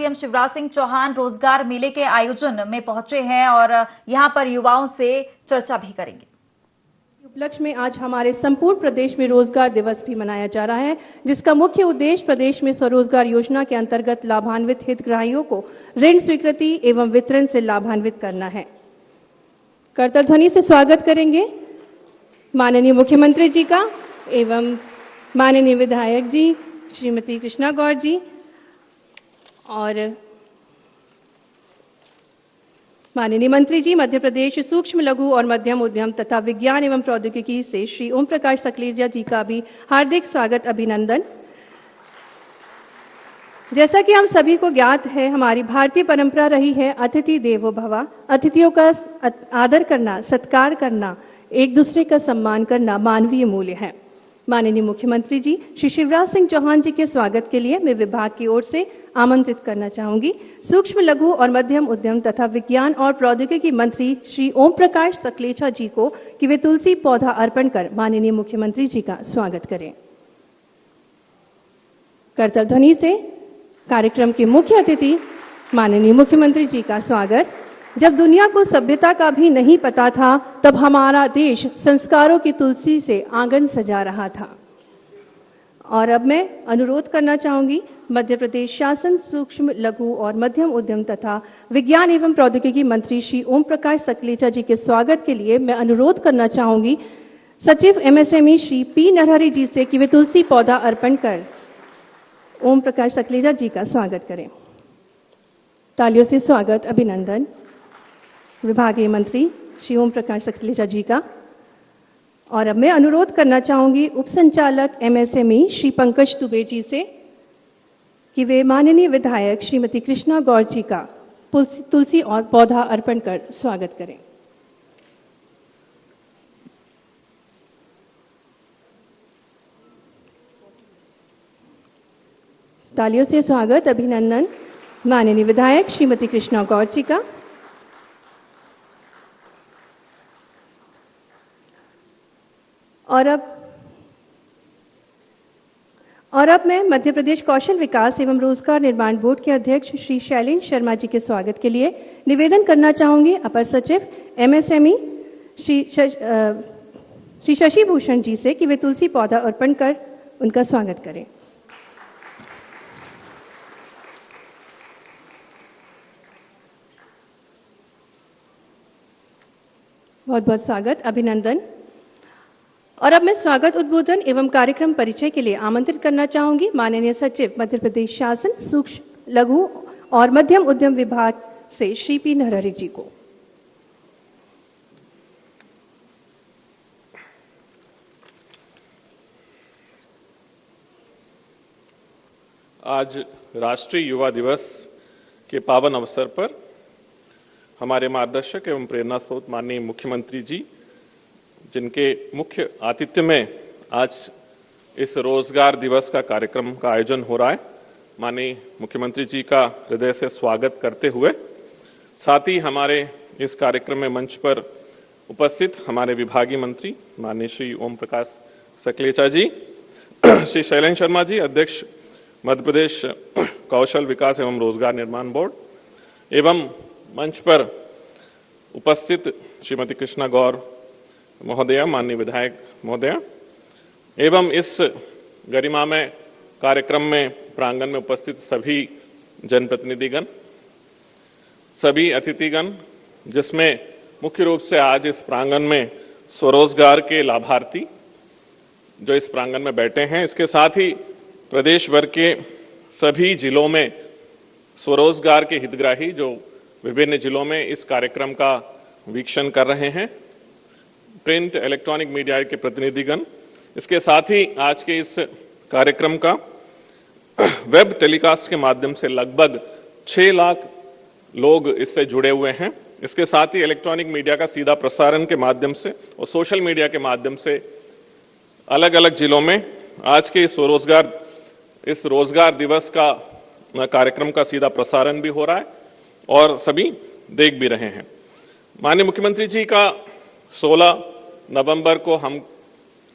CM Shivraj Singh Chauhan रोजगार मेले के आयोजन में पहुंचे हैं और यहां पर युवाओं से चर्चा भी करेंगे। उपलक्ष्य में आज हमारे संपूर्ण प्रदेश में रोजगार दिवस भी मनाया जा रहा है, जिसका मुख्य उद्देश्य प्रदेश में स्वरोजगार योजना के अंतर्गत लाभान्वित हितग्राहियों को ऋण स्वीकृति एवं वितरण से लाभान्वित करना है। करतल ध्वनि से स्वागत करेंगे माननीय मुख्यमंत्री जी का एवं माननीय विधायक जी श्रीमती कृष्णा गौर जी और माननीय मंत्री जी मध्य प्रदेश सूक्ष्म लघु और मध्यम उद्यम तथा विज्ञान एवं प्रौद्योगिकी से श्री ओम प्रकाश सकलेचा जी का भी हार्दिक स्वागत अभिनंदन। जैसा कि हम सभी को ज्ञात है, हमारी भारतीय परंपरा रही है अतिथि देवो भव। अतिथियों का आदर करना, सत्कार करना, एक दूसरे का सम्मान करना मानवीय मूल्य है। माननीय मुख्यमंत्री जी श्री शिवराज सिंह चौहान जी के स्वागत के लिए मैं विभाग की ओर से आमंत्रित करना चाहूंगी सूक्ष्म लघु और मध्यम उद्यम तथा विज्ञान और प्रौद्योगिकी मंत्री श्री ओम प्रकाश सकलेचा जी को कि वे तुलसी पौधा अर्पण कर माननीय मुख्यमंत्री जी का स्वागत करें। करतल ध्वनि से कार्यक्रम के मुख्य अतिथि माननीय मुख्यमंत्री जी का स्वागत। जब दुनिया को सभ्यता का भी नहीं पता था, तब हमारा देश संस्कारों की तुलसी से आंगन सजा रहा था। और अब मैं अनुरोध करना चाहूंगी मध्य प्रदेश शासन सूक्ष्म लघु और मध्यम उद्यम तथा विज्ञान एवं प्रौद्योगिकी मंत्री श्री ओम प्रकाश सकलेचा जी के स्वागत के लिए मैं अनुरोध करना चाहूंगी सचिव एमएसएमई श्री पी नरहरि जी से कि वे तुलसी पौधा अर्पण कर ओम प्रकाश सकलेचा जी का स्वागत करें। तालियों से स्वागत अभिनंदन विभागीय मंत्री श्री ओम प्रकाश सकलेचा जी का। और अब मैं अनुरोध करना चाहूंगी उप संचालक एमएसएमई श्री पंकज दुबे जी से कि वे माननीय विधायक श्रीमती कृष्णा गौर जी का तुलसी और पौधा अर्पण कर स्वागत करें। तालियों से स्वागत अभिनंदन माननीय विधायक श्रीमती कृष्णा गौर जी का। और अब मैं मध्य प्रदेश कौशल विकास एवं रोजगार निर्माण बोर्ड के अध्यक्ष श्री शैलेंद्र शर्मा जी के स्वागत के लिए निवेदन करना चाहूंगी अपर सचिव एमएसएमई श्री शशि भूषण जी से कि वे तुलसी पौधा अर्पण कर उनका स्वागत करें। बहुत बहुत स्वागत अभिनंदन। और अब मैं स्वागत उद्बोधन एवं कार्यक्रम परिचय के लिए आमंत्रित करना चाहूंगी माननीय सचिव मध्य प्रदेश शासन सूक्ष्म लघु और मध्यम उद्यम विभाग से श्री पी नरहरि जी को। आज राष्ट्रीय युवा दिवस के पावन अवसर पर हमारे मार्गदर्शक एवं प्रेरणा स्रोत माननीय मुख्यमंत्री जी, जिनके मुख्य आतिथ्य में आज इस रोजगार दिवस का कार्यक्रम का आयोजन हो रहा है, माननीय मुख्यमंत्री जी का हृदय से स्वागत करते हुए साथ ही हमारे इस कार्यक्रम में मंच पर उपस्थित हमारे विभागीय मंत्री माननीय श्री ओम प्रकाश सकलेचा जी, श्री शैलेंद्र शर्मा जी अध्यक्ष मध्य प्रदेश कौशल विकास एवं रोजगार निर्माण बोर्ड एवं मंच पर उपस्थित श्रीमती कृष्णा गौर महोदया, माननीय विधायक महोदया एवं इस गरिमामय कार्यक्रम में प्रांगण में उपस्थित सभी जनप्रतिनिधिगण, सभी अतिथिगण, जिसमें मुख्य रूप से आज इस प्रांगण में स्वरोजगार के लाभार्थी जो इस प्रांगण में बैठे हैं, इसके साथ ही प्रदेश भर के सभी जिलों में स्वरोजगार के हितग्राही जो विभिन्न जिलों में इस कार्यक्रम का वीक्षण कर रहे हैं, प्रिंट इलेक्ट्रॉनिक मीडिया के प्रतिनिधिगण, इसके साथ ही आज के इस कार्यक्रम का वेब टेलीकास्ट के माध्यम से लगभग 6 लाख लोग इससे जुड़े हुए हैं। इसके साथ ही इलेक्ट्रॉनिक मीडिया का सीधा प्रसारण के माध्यम से और सोशल मीडिया के माध्यम से अलग अलग जिलों में आज के इस रोजगार दिवस का कार्यक्रम का सीधा प्रसारण भी हो रहा है और सभी देख भी रहे हैं। माननीय मुख्यमंत्री जी का 16 नवंबर को हम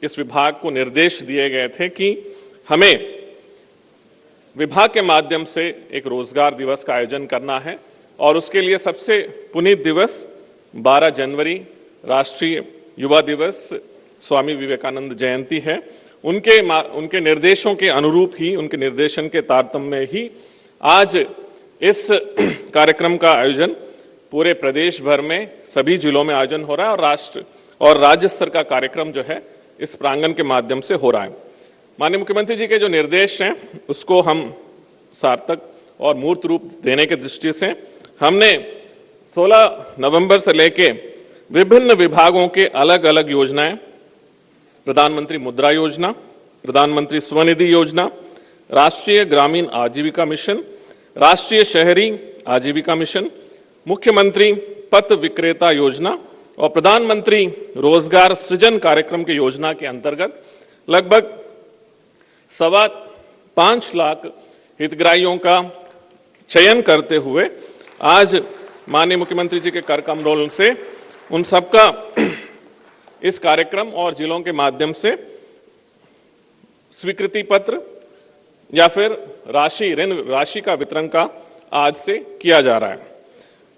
इस विभाग को निर्देश दिए गए थे कि हमें विभाग के माध्यम से एक रोजगार दिवस का आयोजन करना है और उसके लिए सबसे पुनीत दिवस 12 जनवरी राष्ट्रीय युवा दिवस, स्वामी विवेकानंद जयंती है। उनके निर्देशों के अनुरूप ही, उनके निर्देशन के तारतम्य में ही आज इस कार्यक्रम का आयोजन पूरे प्रदेश भर में सभी जिलों में आयोजन हो रहा है और राष्ट्र और राज्य स्तर का कार्यक्रम जो है इस प्रांगण के माध्यम से हो रहा है। माननीय मुख्यमंत्री जी के जो निर्देश हैं उसको हम सार्थक और मूर्त रूप देने की दृष्टि से हमने 16 नवंबर से लेके विभिन्न विभागों के अलग अलग योजनाएं, प्रधानमंत्री मुद्रा योजना, प्रधानमंत्री स्वनिधि योजना, राष्ट्रीय ग्रामीण आजीविका मिशन, राष्ट्रीय शहरी आजीविका मिशन, मुख्यमंत्री पथ विक्रेता योजना और प्रधानमंत्री रोजगार सृजन कार्यक्रम की योजना के अंतर्गत लगभग 5.25 लाख हितग्राहियों का चयन करते हुए आज माननीय मुख्यमंत्री जी के कर कमलों से उन सबका इस कार्यक्रम और जिलों के माध्यम से स्वीकृति पत्र या फिर ऋण राशि का वितरण का आज से किया जा रहा है।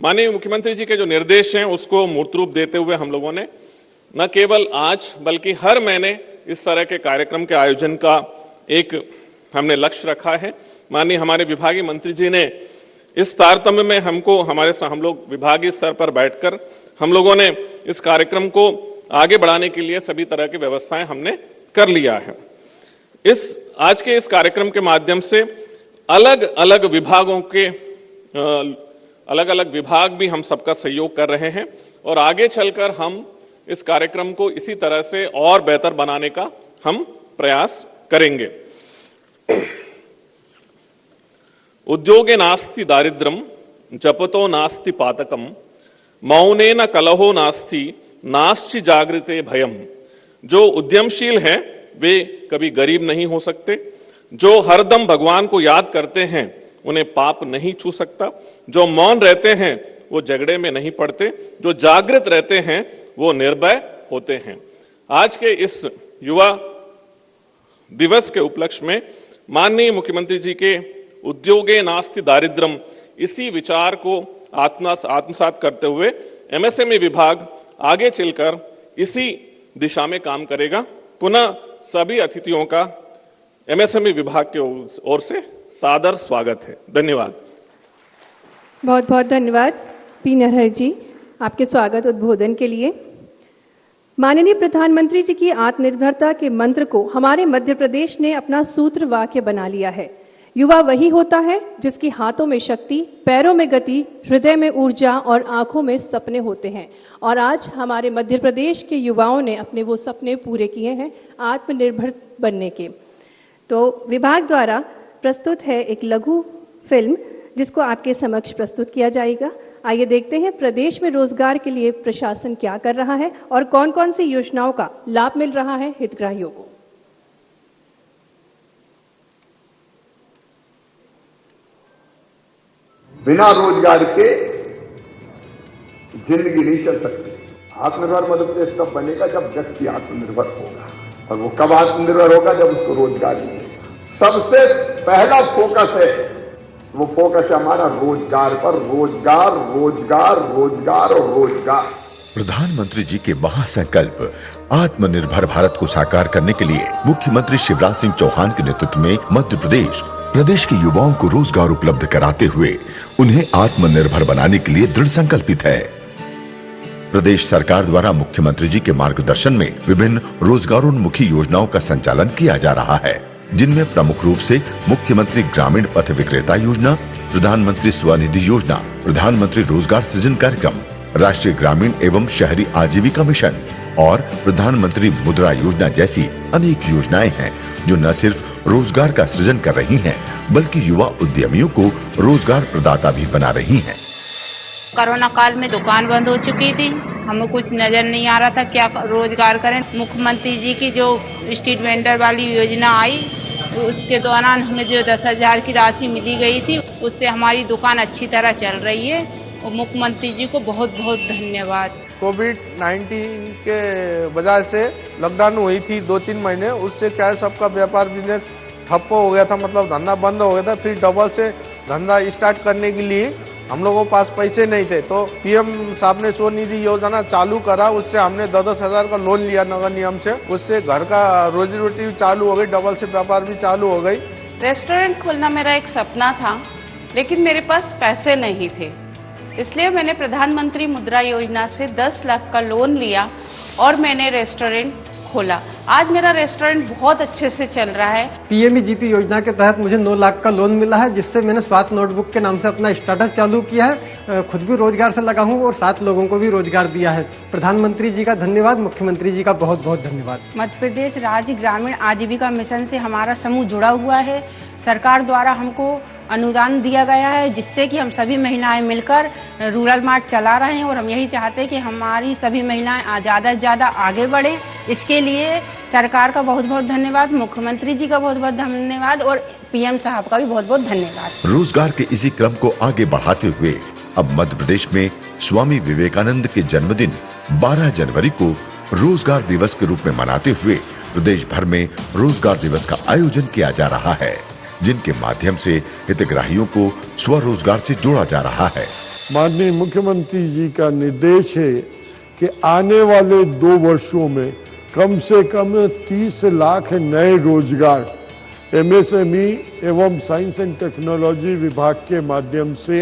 माननीय मुख्यमंत्री जी के जो निर्देश हैं उसको मूर्त रूप देते हुए हम लोगों ने न केवल आज बल्कि हर महीने इस तरह के कार्यक्रम के आयोजन का एक हमने लक्ष्य रखा है। माननीय हमारे विभागीय मंत्री जी ने इस तारतम्य में हम लोग विभागीय स्तर पर बैठकर हम लोगों ने इस कार्यक्रम को आगे बढ़ाने के लिए सभी तरह की व्यवस्थाएं हमने कर लिया है। आज के इस कार्यक्रम के माध्यम से अलग अलग विभागों के अलग अलग विभाग भी हम सबका सहयोग कर रहे हैं और आगे चलकर हम इस कार्यक्रम को इसी तरह से और बेहतर बनाने का हम प्रयास करेंगे। उद्योगे नास्ति दारिद्र्यम जपतो नास्ति पातकम मौनेन कलहो नास्ति नास्ति जागृते भयम। जो उद्यमशील है वे कभी गरीब नहीं हो सकते, जो हरदम भगवान को याद करते हैं उन्हें पाप नहीं छू सकता, जो मौन रहते हैं वो झगड़े में नहीं पड़ते, जो जागृत रहते हैं वो निर्भय होते हैं। आज के इस युवा दिवस के उपलक्ष्य में माननीय मुख्यमंत्री जी के उद्योगे नास्ति दारिद्र्यम इसी विचार को आत्मसात करते हुए एमएसएमई विभाग आगे चलकर इसी दिशा में काम करेगा। पुनः सभी अतिथियों का एमएसएमई विभाग की ओर से सादर स्वागत है। धन्यवाद। बहुत बहुत धन्यवाद पी नरहर जी आपके स्वागत उद्बोधन के लिए। माननीय प्रधानमंत्री जी की आत्मनिर्भरता के मंत्र को हमारे मध्य प्रदेश ने अपना सूत्र वाक्य बना लिया है। युवा वही होता है जिसकी हाथों में शक्ति, पैरों में गति, हृदय में ऊर्जा और आंखों में सपने होते हैं। और आज हमारे मध्य प्रदेश के युवाओं ने अपने वो सपने पूरे किए हैं आत्मनिर्भर बनने के। तो विभाग द्वारा प्रस्तुत है एक लघु फिल्म जिसको आपके समक्ष प्रस्तुत किया जाएगा। आइए देखते हैं प्रदेश में रोजगार के लिए प्रशासन क्या कर रहा है और कौन कौन सी योजनाओं का लाभ मिल रहा है हितग्राहियों को। बिना रोजगार के जिंदगी नहीं चल सकती। आत्मनिर्भर मध्य प्रदेश कब बनेगा? जब व्यक्ति आत्मनिर्भर होगा। और वो कब आत्मनिर्भर होगा? जब उसको रोजगार मिलेगा। सबसे पहला फोकस है, वो फोकस है हमारा रोजगार पर। रोजगार, रोजगार, रोजगार और रोजगार। प्रधानमंत्री जी के महासंकल्प आत्मनिर्भर भारत को साकार करने के लिए मुख्यमंत्री शिवराज सिंह चौहान के नेतृत्व में मध्य प्रदेश के युवाओं को रोजगार उपलब्ध कराते हुए उन्हें आत्मनिर्भर बनाने के लिए दृढ़ संकल्पित है। प्रदेश सरकार द्वारा मुख्यमंत्री जी के मार्गदर्शन में विभिन्न रोजगारोन्मुखी योजनाओं का संचालन किया जा रहा है, जिनमें प्रमुख रूप से मुख्यमंत्री ग्रामीण पथ विक्रेता योजना, प्रधानमंत्री स्वनिधि योजना, प्रधानमंत्री रोजगार सृजन कार्यक्रम, राष्ट्रीय ग्रामीण एवं शहरी आजीविका मिशन और प्रधानमंत्री मुद्रा योजना जैसी अनेक योजनाएं हैं जो न सिर्फ रोजगार का सृजन कर रही हैं, बल्कि युवा उद्यमियों को रोजगार प्रदाता भी बना रही हैं। कोरोना काल में दुकान बंद हो चुकी थी, हमें कुछ नजर नहीं आ रहा था क्या रोजगार करें। मुख्यमंत्री जी की जो स्ट्रीट वेंडर वाली योजना आई उसके दौरान हमें जो 10,000 की राशि मिली गई थी उससे हमारी दुकान अच्छी तरह चल रही है और मुख्यमंत्री जी को बहुत बहुत धन्यवाद। कोविड-19 के वजह से लॉकडाउन हुई थी 2-3 महीने, उससे क्या है सबका व्यापार बिजनेस ठप्प हो गया था, मतलब धंधा बंद हो गया था। फिर डबल से धंधा स्टार्ट करने के लिए हम लोगों के पास पैसे नहीं थे, तो पीएम साहब ने स्वनिधि योजना चालू करा। उससे हमने 10-10 हजार का लोन लिया नगर निगम से। उससे घर का रोजी रोटी भी चालू हो गई, डबल से व्यापार भी चालू हो गई। रेस्टोरेंट खोलना मेरा एक सपना था, लेकिन मेरे पास पैसे नहीं थे, इसलिए मैंने प्रधानमंत्री मुद्रा योजना से 10 लाख का लोन लिया और मैंने रेस्टोरेंट खोला। आज मेरा रेस्टोरेंट बहुत अच्छे से चल रहा है। पीएमईजीपी योजना के तहत मुझे 9 लाख का लोन मिला है, जिससे मैंने स्वास्थ्य नोटबुक के नाम से अपना स्टार्टअप चालू किया है। खुद भी रोजगार से लगा हूँ और 7 लोगों को भी रोजगार दिया है। प्रधानमंत्री जी का धन्यवाद, मुख्यमंत्री जी का बहुत बहुत धन्यवाद। मध्य प्रदेश राज्य ग्रामीण आजीविका मिशन से हमारा समूह जुड़ा हुआ है। सरकार द्वारा हमको अनुदान दिया गया है, जिससे कि हम सभी महिलाएं मिलकर रूरल मार्ट चला रहे हैं और हम यही चाहते हैं कि हमारी सभी महिलाएं ज़्यादा से ज़्यादा आगे बढ़े। इसके लिए सरकार का बहुत बहुत धन्यवाद, मुख्यमंत्री जी का बहुत बहुत धन्यवाद और पीएम साहब का भी बहुत बहुत धन्यवाद। रोजगार के इसी क्रम को आगे बढ़ाते हुए अब मध्य प्रदेश में स्वामी विवेकानंद के जन्मदिन 12 जनवरी को रोजगार दिवस के रूप में मनाते हुए प्रदेश भर में रोजगार दिवस का आयोजन किया जा रहा है, जिनके माध्यम से हितग्राहियों को स्वरोजगार से जोड़ा जा रहा है। माननीय मुख्यमंत्री जी का निर्देश है कि आने वाले 2 वर्षों में कम से कम 30 लाख नए रोजगार एमएसएमई एवं साइंस एंड टेक्नोलॉजी विभाग के माध्यम से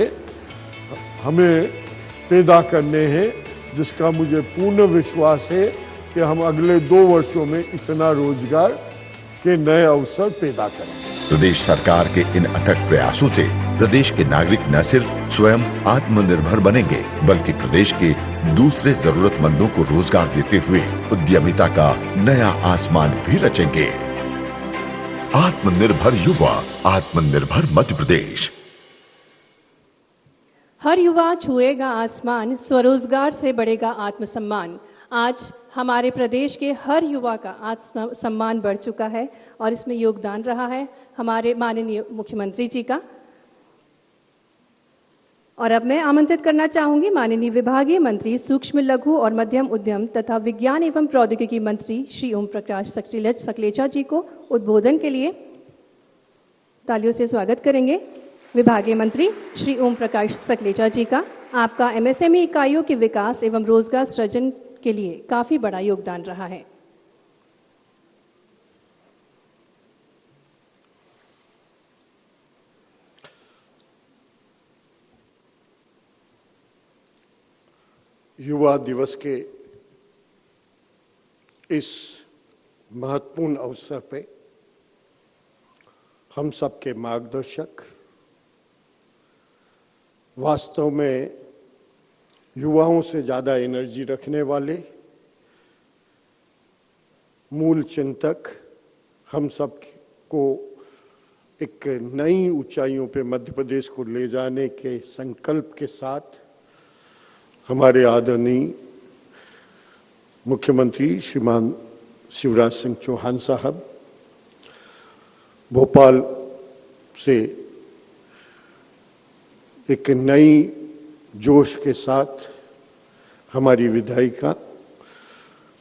हमें पैदा करने हैं, जिसका मुझे पूर्ण विश्वास है कि हम अगले 2 वर्षों में इतना रोजगार के नए अवसर पैदा करेंगे। प्रदेश सरकार के इन अथक प्रयासों से प्रदेश के नागरिक न सिर्फ स्वयं आत्मनिर्भर बनेंगे, बल्कि प्रदेश के दूसरे जरूरतमंदों को रोजगार देते हुए उद्यमिता का नया आसमान भी रचेंगे। आत्मनिर्भर युवा, आत्मनिर्भर मध्य प्रदेश। हर युवा छुएगा आसमान, स्वरोजगार से बढ़ेगा आत्मसम्मान। आज हमारे प्रदेश के हर युवा का आत्मसम्मान बढ़ चुका है और इसमें योगदान रहा है हमारे माननीय मुख्यमंत्री जी का। और अब मैं आमंत्रित करना चाहूंगी माननीय विभागीय मंत्री सूक्ष्म लघु और मध्यम उद्यम तथा विज्ञान एवं प्रौद्योगिकी मंत्री श्री ओम प्रकाश सकलेचा जी को उद्बोधन के लिए तालियों से स्वागत करेंगे। विभागीय मंत्री श्री ओम प्रकाश सकलेचा जी का, आपका एमएसएमई इकाइयों के विकास एवं रोजगार सृजन के लिए काफी बड़ा योगदान रहा है। युवा दिवस के इस महत्वपूर्ण अवसर पे हम सबके मार्गदर्शक, वास्तव में युवाओं से ज़्यादा एनर्जी रखने वाले मूल चिंतक, हम सब को एक नई ऊंचाइयों पे मध्य प्रदेश को ले जाने के संकल्प के साथ हमारे आदरणीय मुख्यमंत्री श्रीमान शिवराज सिंह चौहान साहब भोपाल से एक नई जोश के साथ हमारी विधायिका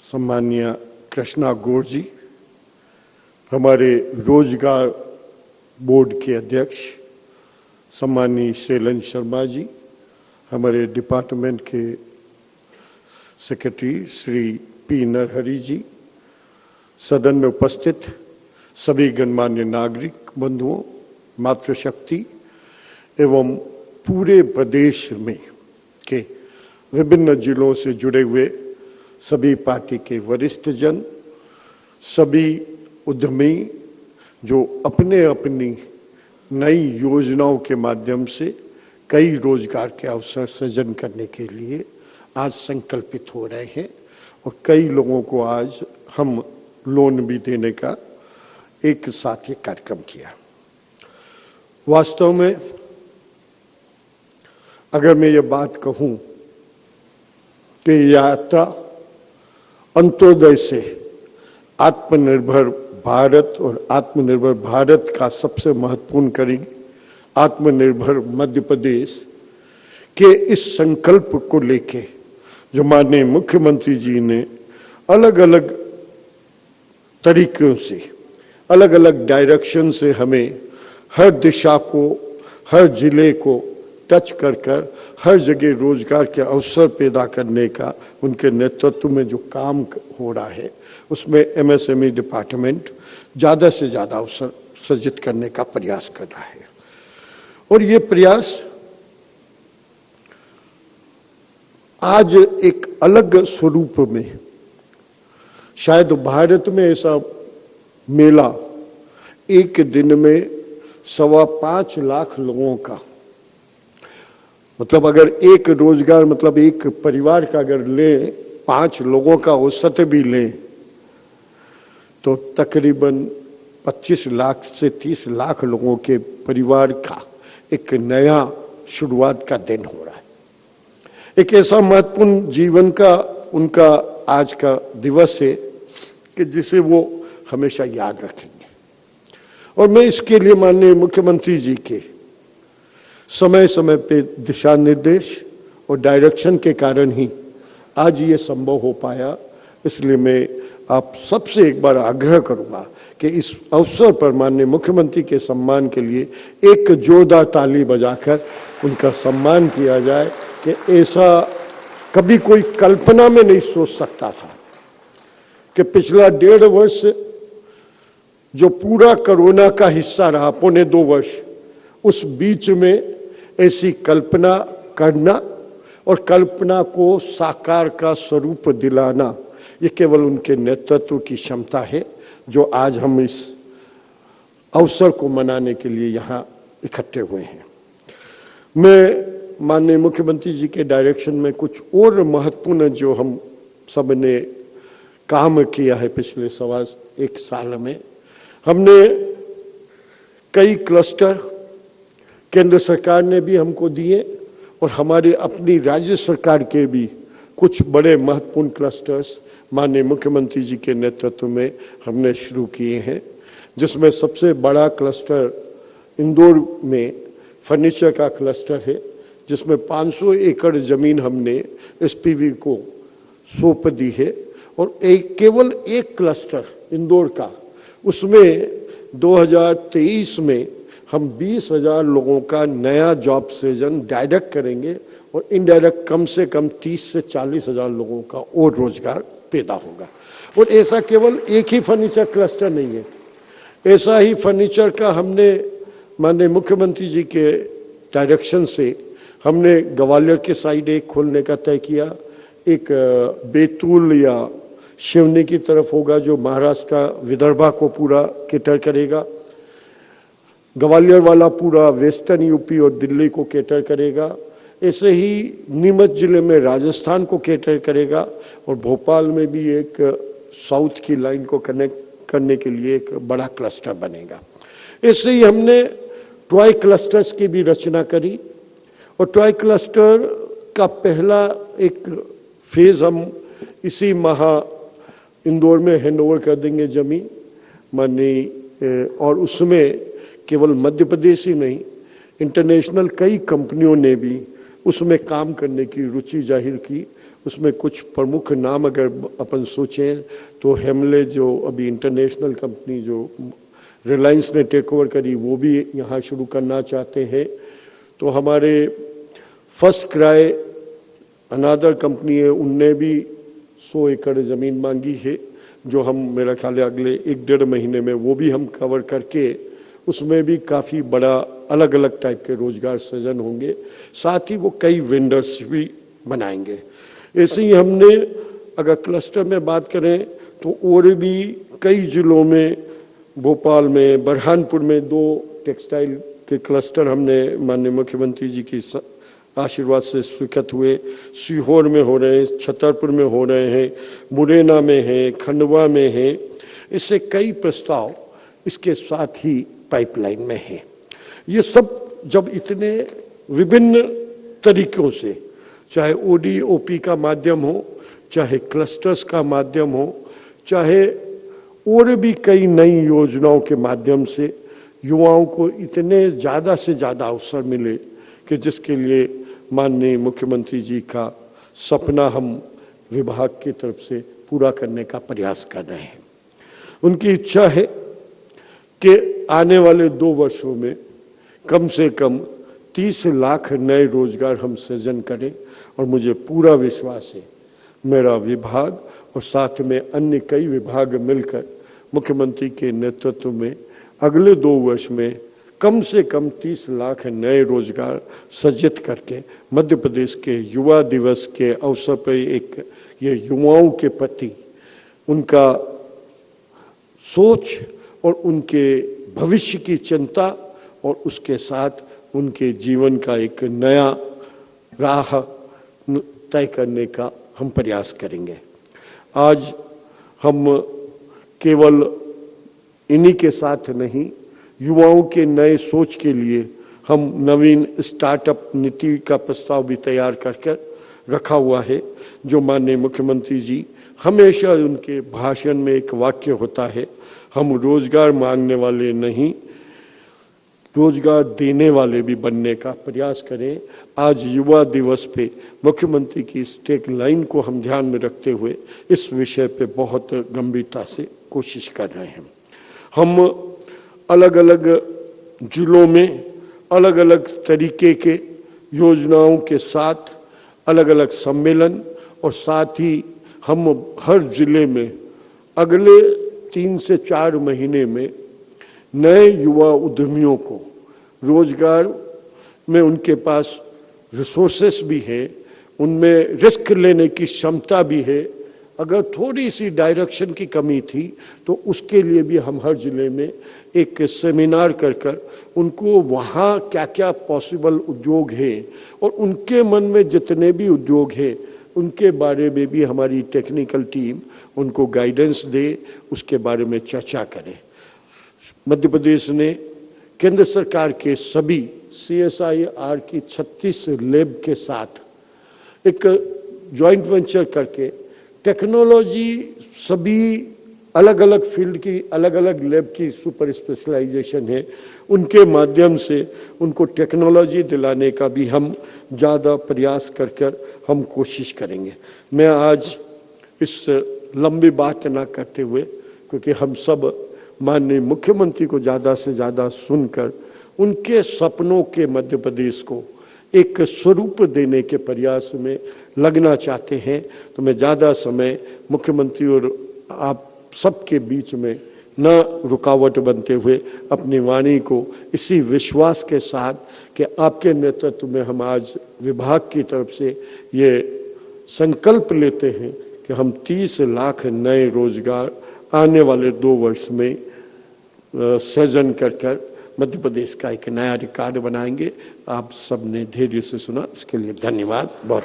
सम्माननीय कृष्णा गौर जी, हमारे रोजगार बोर्ड के अध्यक्ष सम्माननीय शैलन शर्मा जी, हमारे डिपार्टमेंट के सेक्रेटरी श्री पी नरहरि जी, सदन में उपस्थित सभी गणमान्य नागरिक बंधुओं, मातृशक्ति एवं पूरे प्रदेश में के विभिन्न जिलों से जुड़े हुए सभी पार्टी के वरिष्ठ जन, सभी उद्यमी जो अपने अपनी नई योजनाओं के माध्यम से कई रोजगार के अवसर सृजन करने के लिए आज संकल्पित हो रहे हैं और कई लोगों को आज हम लोन भी देने का एक साथ ये कार्यक्रम किया। वास्तव में अगर मैं ये बात कहूं कि यात्रा अंत्योदय से आत्मनिर्भर भारत और आत्मनिर्भर भारत का सबसे महत्वपूर्ण कड़ी आत्मनिर्भर मध्य प्रदेश के इस संकल्प को लेके जो माननीय मुख्यमंत्री जी ने अलग अलग तरीकों से अलग अलग डायरेक्शन से हमें हर दिशा को, हर जिले को टच कर हर जगह रोजगार के अवसर पैदा करने का उनके नेतृत्व में जो काम हो रहा है, उसमें एमएसएमई डिपार्टमेंट ज्यादा से ज्यादा अवसर सृजित करने का प्रयास कर रहा है। और ये प्रयास आज एक अलग स्वरूप में, शायद भारत में ऐसा मेला एक दिन में 5.25 लाख लोगों का, मतलब अगर एक रोजगार, मतलब एक परिवार का अगर लें, 5 लोगों का औसत भी लें, तो तकरीबन 25 लाख से 30 लाख लोगों के परिवार का एक नया शुरुआत का दिन हो रहा है। एक ऐसा महत्वपूर्ण जीवन का उनका आज का दिवस है कि जिसे वो हमेशा याद रखेंगे। और मैं इसके लिए माननीय मुख्यमंत्री जी के समय समय पे दिशा निर्देश और डायरेक्शन के कारण ही आज ये संभव हो पाया। इसलिए मैं आप सबसे एक बार आग्रह करूंगा कि इस अवसर पर माननीय मुख्यमंत्री के सम्मान के लिए एक जोरदार ताली बजाकर उनका सम्मान किया जाए कि ऐसा कभी कोई कल्पना में नहीं सोच सकता था कि पिछला 1.5 वर्ष जो पूरा कोरोना का हिस्सा रहा, 1.25 वर्ष, उस बीच में ऐसी कल्पना करना और कल्पना को साकार का स्वरूप दिलाना, ये केवल उनके नेतृत्व की क्षमता है जो आज हम इस अवसर को मनाने के लिए यहाँ इकट्ठे हुए हैं। मैं माननीय मुख्यमंत्री जी के डायरेक्शन में कुछ और महत्वपूर्ण जो हम सब ने काम किया है पिछले 1.25 साल में, हमने कई क्लस्टर केंद्र सरकार ने भी हमको दिए और हमारे अपनी राज्य सरकार के भी कुछ बड़े महत्वपूर्ण क्लस्टर्स माननीय मुख्यमंत्री जी के नेतृत्व में हमने शुरू किए हैं, जिसमें सबसे बड़ा क्लस्टर इंदौर में फर्नीचर का क्लस्टर है, जिसमें 500 एकड़ जमीन हमने एसपीवी को सौंप दी है। और केवल एक क्लस्टर इंदौर का, उसमें 2023 में हम 20,000 लोगों का नया जॉब सृजन डायरेक्ट करेंगे और इनडायरेक्ट कम से कम 30 से 40,000 लोगों का और रोजगार पैदा होगा। और ऐसा केवल एक ही फर्नीचर क्लस्टर नहीं है, ऐसा ही फर्नीचर का हमने माननीय मुख्यमंत्री जी के डायरेक्शन से हमने ग्वालियर के साइड एक खोलने का तय किया, एक बैतूल या शिवनी की तरफ होगा जो महाराष्ट्र विदर्भा को पूरा कैटर करेगा, ग्वालियर वाला पूरा वेस्टर्न यूपी और दिल्ली को कैटर करेगा, ऐसे ही नीमच जिले में राजस्थान को कैटर करेगा और भोपाल में भी एक साउथ की लाइन को कनेक्ट करने के लिए एक बड़ा क्लस्टर बनेगा। ऐसे ही हमने टॉय क्लस्टर्स की भी रचना करी और टॉय क्लस्टर का पहला एक फेज हम इसी माह इंदौर में हैंडओवर कर देंगे जमीन माननीय, और उसमें केवल मध्य प्रदेश ही नहीं, इंटरनेशनल कई कंपनियों ने भी उसमें काम करने की रुचि जाहिर की। उसमें कुछ प्रमुख नाम अगर अपन सोचें तो हेमले जो अभी इंटरनेशनल कंपनी जो रिलायंस ने टेक ओवर करी वो भी यहाँ शुरू करना चाहते हैं। तो हमारे फर्स्ट क्राई अनादर कंपनी है, उनने भी 100 एकड़ जमीन मांगी है जो हम मेरा ख्याल है अगले 1-1.5 महीने में वो भी हम कवर करके उसमें भी काफ़ी बड़ा अलग अलग टाइप के रोजगार सृजन होंगे। साथ ही वो कई वेंडर्स भी बनाएंगे। ऐसे ही हमने अगर क्लस्टर में बात करें तो और भी कई जिलों में, भोपाल में, बरहानपुर में 2 टेक्सटाइल के क्लस्टर हमने माननीय मुख्यमंत्री जी की आशीर्वाद से स्वीकृत हुए। सीहोर में हो रहे हैं, छतरपुर में हो रहे हैं, मुरैना में हैं, खंडवा में हैं। इससे कई प्रस्ताव इसके साथ ही पाइपलाइन में हैं। ये सब जब इतने विभिन्न तरीकों से, चाहे ओडीओपी का माध्यम हो, चाहे क्लस्टर्स का माध्यम हो, चाहे और भी कई नई योजनाओं के माध्यम से युवाओं को इतने ज़्यादा से ज़्यादा अवसर मिले कि जिसके लिए माननीय मुख्यमंत्री जी का सपना हम विभाग की तरफ से पूरा करने का प्रयास कर रहे हैं। उनकी इच्छा है कि आने वाले 2 वर्षों में कम से कम 30 लाख नए रोजगार हम सृजन करें। और मुझे पूरा विश्वास है मेरा विभाग और साथ में अन्य कई विभाग मिलकर मुख्यमंत्री के नेतृत्व में अगले 2 वर्ष में कम से कम 30 लाख नए रोजगार सृजित करके मध्य प्रदेश के युवा दिवस के अवसर पर एक ये युवाओं के प्रति उनका सोच और उनके भविष्य की चिंता और उसके साथ उनके जीवन का एक नया राह तय करने का हम प्रयास करेंगे। आज हम केवल इन्हीं के साथ नहीं, युवाओं के नए सोच के लिए हम नवीन स्टार्टअप नीति का प्रस्ताव भी तैयार करके रखा हुआ है, जो माननीय मुख्यमंत्री जी हमेशा उनके भाषण में एक वाक्य होता है, हम रोजगार मांगने वाले नहीं रोजगार देने वाले भी बनने का प्रयास करें। आज युवा दिवस पे मुख्यमंत्री की इस टेक लाइन को हम ध्यान में रखते हुए इस विषय पे बहुत गंभीरता से कोशिश कर रहे हैं। हम अलग अलग जिलों में अलग अलग तरीके के योजनाओं के साथ अलग अलग सम्मेलन और साथ ही हम हर जिले में अगले 3 से 4 महीने में नए युवा उद्यमियों को रोजगार में उनके पास रिसोर्सेस भी है, उनमें रिस्क लेने की क्षमता भी है। अगर थोड़ी सी डायरेक्शन की कमी थी तो उसके लिए भी हम हर जिले में एक सेमिनार कर कर उनको वहाँ क्या क्या पॉसिबल उद्योग है और उनके मन में जितने भी उद्योग है उनके बारे में भी हमारी टेक्निकल टीम उनको गाइडेंस दे, उसके बारे में चर्चा करे। मध्य प्रदेश ने केंद्र सरकार के सभी CSIR की 36 लैब के साथ एक जॉइंट वेंचर करके टेक्नोलॉजी सभी अलग अलग फील्ड की अलग अलग लैब की सुपर स्पेशलाइजेशन है, उनके माध्यम से उनको टेक्नोलॉजी दिलाने का भी हम ज़्यादा प्रयास कर कर हम कोशिश करेंगे। मैं आज इस लंबी बात ना करते हुए, क्योंकि हम सब माननीय मुख्यमंत्री को ज़्यादा से ज़्यादा सुनकर उनके सपनों के मध्य प्रदेश को एक स्वरूप देने के प्रयास में लगना चाहते हैं, तो मैं ज़्यादा समय मुख्यमंत्री और आप सबके बीच में न रुकावट बनते हुए अपनी वाणी को इसी विश्वास के साथ कि आपके नेतृत्व में हम आज विभाग की तरफ से ये संकल्प लेते हैं कि हम 30 लाख नए रोजगार आने वाले 2 वर्ष में सृजन कर मध्य प्रदेश का एक नया रिकॉर्ड बनाएंगे। आप सबने धैर्य से सुना, उसके लिए धन्यवाद। बहुत